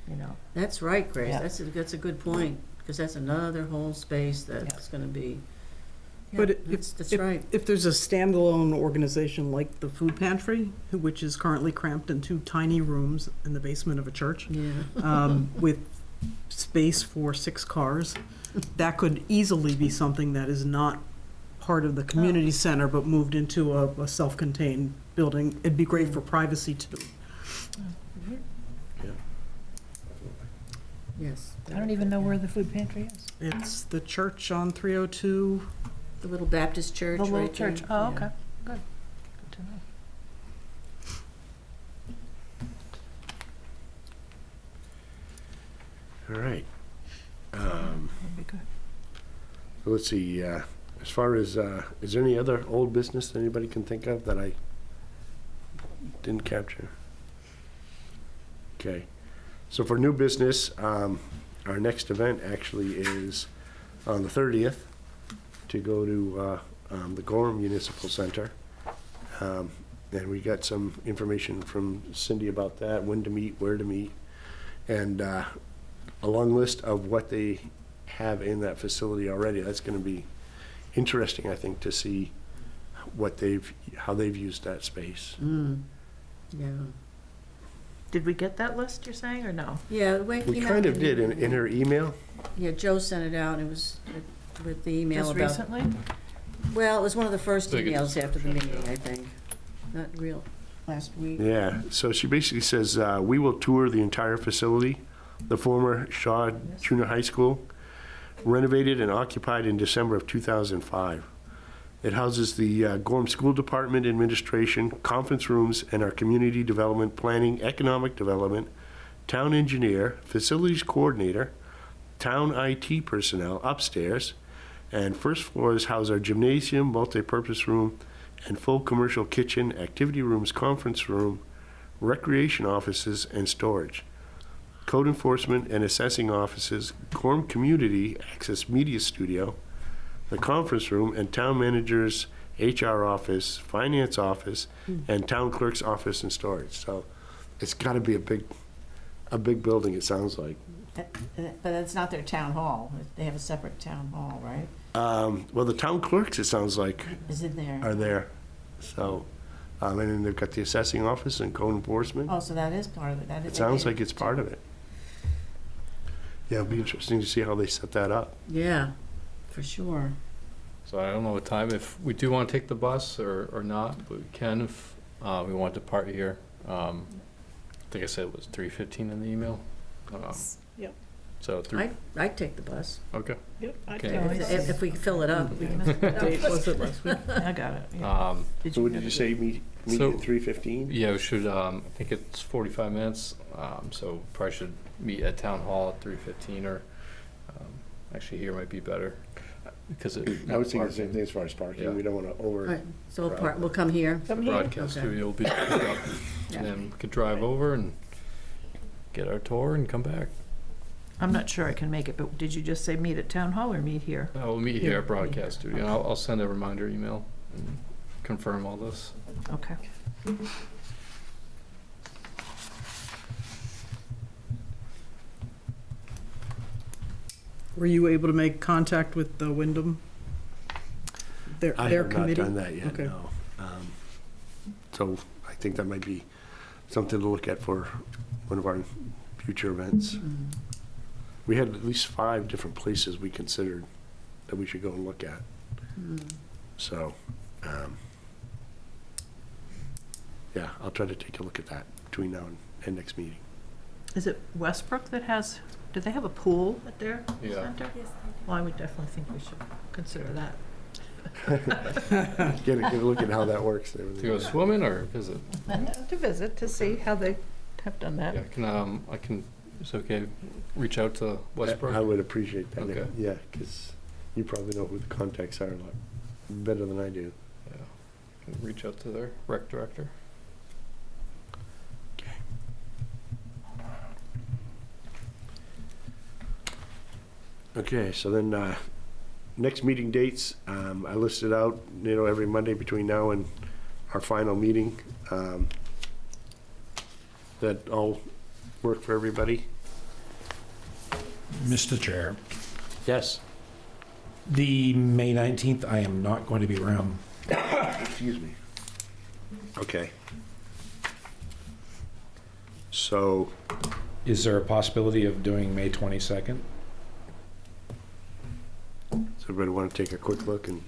Speaker 3: you know.
Speaker 5: That's right, Grace.
Speaker 3: Yeah.
Speaker 5: That's a good point, because that's another whole space that's gonna be. Yeah,
Speaker 2: But if-
Speaker 5: that's right.
Speaker 2: If there's a standalone organization like the food pantry, which is currently cramped in 2 tiny rooms in the basement of a church,
Speaker 5: Yeah.
Speaker 2: with space for 6 cars, that could easily be something that is not part of the community center, but moved into a self-contained building. It'd be great for privacy too.
Speaker 5: Yes.
Speaker 3: I don't even know where the food pantry is.
Speaker 2: It's the church on 302.
Speaker 5: The little Baptist church
Speaker 3: The
Speaker 5: right
Speaker 3: little
Speaker 5: there.
Speaker 3: church, oh,
Speaker 5: Yeah.
Speaker 3: okay, good, good to know.
Speaker 1: All right.
Speaker 3: That'd be good.
Speaker 1: Let's see, as far as, is there any other old business that anybody can think of that I didn't capture? Okay. So for new business, our next event actually is on the 30th to go to the Gorham Municipal Center. And we got some information from Cindy about that, when to meet, where to meet, and a long list of what they have in that facility already. That's going to be interesting, I think, to see how they've used that space.
Speaker 5: Yeah.
Speaker 3: Did we get that list, you're saying, or no?
Speaker 5: Yeah, the way it
Speaker 1: We
Speaker 5: came out
Speaker 1: kind of
Speaker 5: in
Speaker 1: did
Speaker 5: the-
Speaker 1: in her email.
Speaker 5: Yeah, Joe sent it out, and it was with the email
Speaker 3: Just
Speaker 5: about.
Speaker 3: recently?
Speaker 5: Well, it was one of the first
Speaker 6: I think
Speaker 5: emails
Speaker 6: it's-
Speaker 5: after the meeting, I think. Not real, last week.
Speaker 1: Yeah, so she basically says, we will tour the entire facility, the former Shaw Junior High School, renovated and occupied in December of 2005. It houses the Gorham School Department Administration, conference rooms, and our community development, planning, economic development, town engineer, facilities coordinator, town IT personnel upstairs, and first floors house our gymnasium, multi-purpose room, and full commercial kitchen, activity rooms, conference room, recreation offices, and storage. Code enforcement and assessing offices, Gorham Community Access Media Studio, the conference room, and town manager's HR office, finance office, and town clerk's office and storage. So it's got to be a big building, it sounds like.
Speaker 5: But it's not their town hall. They have a separate town hall, right?
Speaker 1: Well, the town clerks, it sounds like,
Speaker 5: Is it there?
Speaker 1: are there. So, and then they've got the assessing office and code enforcement.
Speaker 5: Oh, so that is part of it. That is.
Speaker 1: It sounds like it's part of it. Yeah, it'll be interesting to see how they set that up.
Speaker 5: Yeah, for sure.
Speaker 6: So I don't know what time, if we do want to take the bus or not, but we can if we want to depart here. I think I said it was 3:15 in the email.
Speaker 3: Yep.
Speaker 6: So
Speaker 5: I'd take the bus.
Speaker 6: okay.
Speaker 3: Yep.
Speaker 6: Okay.
Speaker 5: If we fill it up. we can-
Speaker 3: What date was it last week? I got it. yeah.
Speaker 1: So what did you say, meet
Speaker 6: So-
Speaker 1: at 3:15?
Speaker 6: Yeah, we should, I think it's 45 minutes, so probably should meet at Town Hall at 3:15, or actually here might be better, because it.
Speaker 1: I was thinking the same thing as far as parking.
Speaker 6: Yeah.
Speaker 1: We don't want to
Speaker 5: All
Speaker 1: over.
Speaker 5: right, so we'll come here.
Speaker 6: Broadcast
Speaker 5: Okay.
Speaker 6: studio will be picked up,
Speaker 5: Yeah.
Speaker 6: and then we could drive over and get our tour and come back.
Speaker 3: I'm not sure I can make it, but did you just say meet at Town Hall or meet here?
Speaker 6: We'll meet here at Broadcast Studio, and I'll send a reminder email and confirm all this.
Speaker 3: Okay.
Speaker 2: Were you able to make contact with the Wyndham? Their
Speaker 1: I have not
Speaker 2: committee?
Speaker 1: done that yet,
Speaker 2: Okay.
Speaker 1: no. So I think that might be something to look at for one of our future events. We had at least 5 different places we considered that we should go and look at. So, yeah, I'll try to take a look at that between now and next meeting.
Speaker 3: Is it Westbrook that has, do they have a pool at their
Speaker 6: Yeah.
Speaker 3: center? Well, I would definitely think we should consider that.
Speaker 1: Get a look at how that works. there.
Speaker 6: To go swimming or visit?
Speaker 3: To visit, to see how they have done that.
Speaker 6: Yeah, I can, it's okay, reach out to Westbrook?
Speaker 1: I would appreciate that.
Speaker 6: Okay.
Speaker 1: Yeah, because you probably know who the contacts are a lot better than I do.
Speaker 6: Yeah, can reach out to their rec director.
Speaker 1: Okay, so then, next meeting dates, I listed out, every Monday between now and our final meeting. That all work for everybody?
Speaker 9: Mr. Chair,
Speaker 1: Yes.
Speaker 9: the May 19th, I am not going to be around.
Speaker 1: Excuse me. Okay. So,
Speaker 9: Is there a possibility of doing May 22nd?
Speaker 1: does everybody want to take a quick look and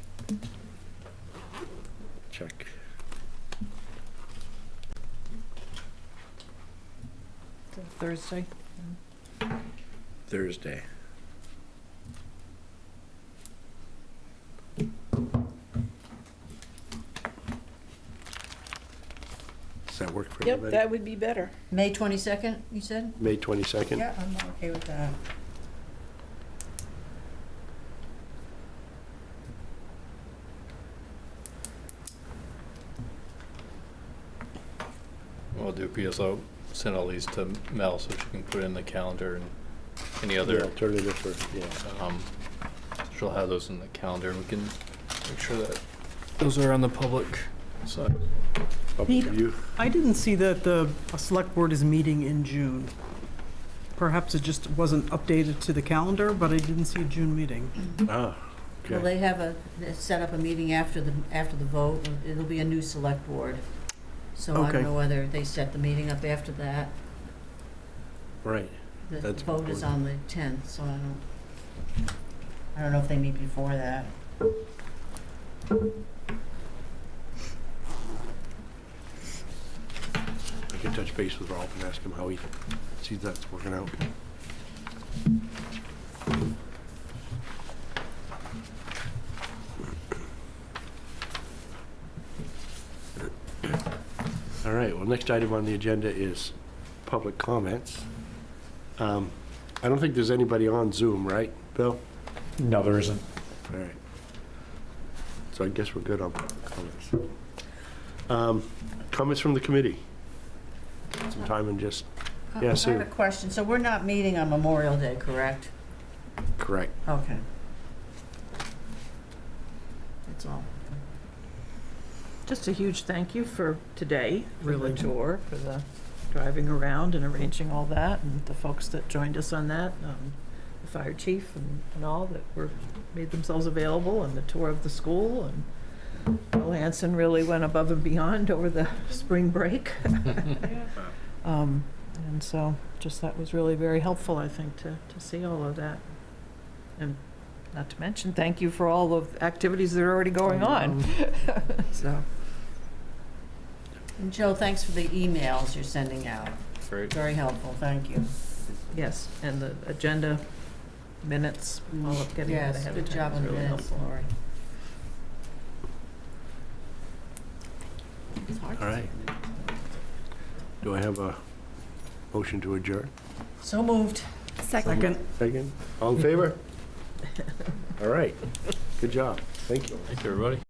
Speaker 1: check?
Speaker 3: Thursday.
Speaker 1: Thursday. Does that work for
Speaker 4: Yep,
Speaker 1: everybody?
Speaker 4: that would be better.
Speaker 5: May 22nd, you said?
Speaker 1: May 22nd?
Speaker 5: Yeah, I'm okay with that.
Speaker 6: What I'll do, because I'll send all these to Mel so she can put it in the calendar and any
Speaker 1: The
Speaker 6: other,
Speaker 1: alternative for, yeah.
Speaker 6: she'll have those in the calendar and we can make sure that those are on the public side.
Speaker 1: Public
Speaker 2: Pete,
Speaker 1: view.
Speaker 2: I didn't see that the select board is meeting in June. Perhaps it just wasn't updated to the calendar, but I didn't see a June meeting.
Speaker 1: Ah,
Speaker 5: Well,
Speaker 1: okay.
Speaker 5: they have they set up a meeting after the vote. It'll be a new select board. So I
Speaker 2: Okay.
Speaker 5: don't know whether they set the meeting up after that.
Speaker 1: Right.
Speaker 5: The
Speaker 1: That's
Speaker 5: vote is
Speaker 1: important.
Speaker 5: on the 10th, so I don't know if they meet before that.
Speaker 1: I can touch base with Rolf and ask him how he sees that's working out. All right, well, next item on the agenda is public comments. I don't think there's anybody on Zoom, right, Bill?
Speaker 9: No, there isn't.
Speaker 1: All right. So I guess we're good on public comments. Comments from the committee? Some time and just, Yeah,
Speaker 5: I
Speaker 1: Sue.
Speaker 5: have a question. So we're not meeting on Memorial Day, correct?
Speaker 1: correct.
Speaker 5: Okay. That's all.
Speaker 3: Just a huge thank you for today, for the
Speaker 2: Really.
Speaker 3: tour, for the driving around and arranging all that, and the folks that joined us on that, the fire chief and all that made themselves available, and the tour of the school, and Bill Hanson really went above and beyond over the spring break. And so, just that was really very helpful, I think, to see all of that. And not to mention, thank you for all the activities that are already going on. So,
Speaker 5: And Joe, thanks for the emails you're sending out.
Speaker 6: Great.
Speaker 5: Very helpful, thank you.
Speaker 3: yes, and the agenda minutes, all of getting that
Speaker 5: Yes,
Speaker 3: ahead
Speaker 5: good
Speaker 3: of time
Speaker 5: job
Speaker 3: was
Speaker 5: on the
Speaker 3: really
Speaker 5: minutes,
Speaker 3: helpful.
Speaker 5: Lori. It's hard to
Speaker 1: All right. Do I have a motion to adjourn?
Speaker 5: So moved.
Speaker 2: Second.
Speaker 1: Second? All in favor? All right. Good job. Thank you.
Speaker 6: Thank you, everybody.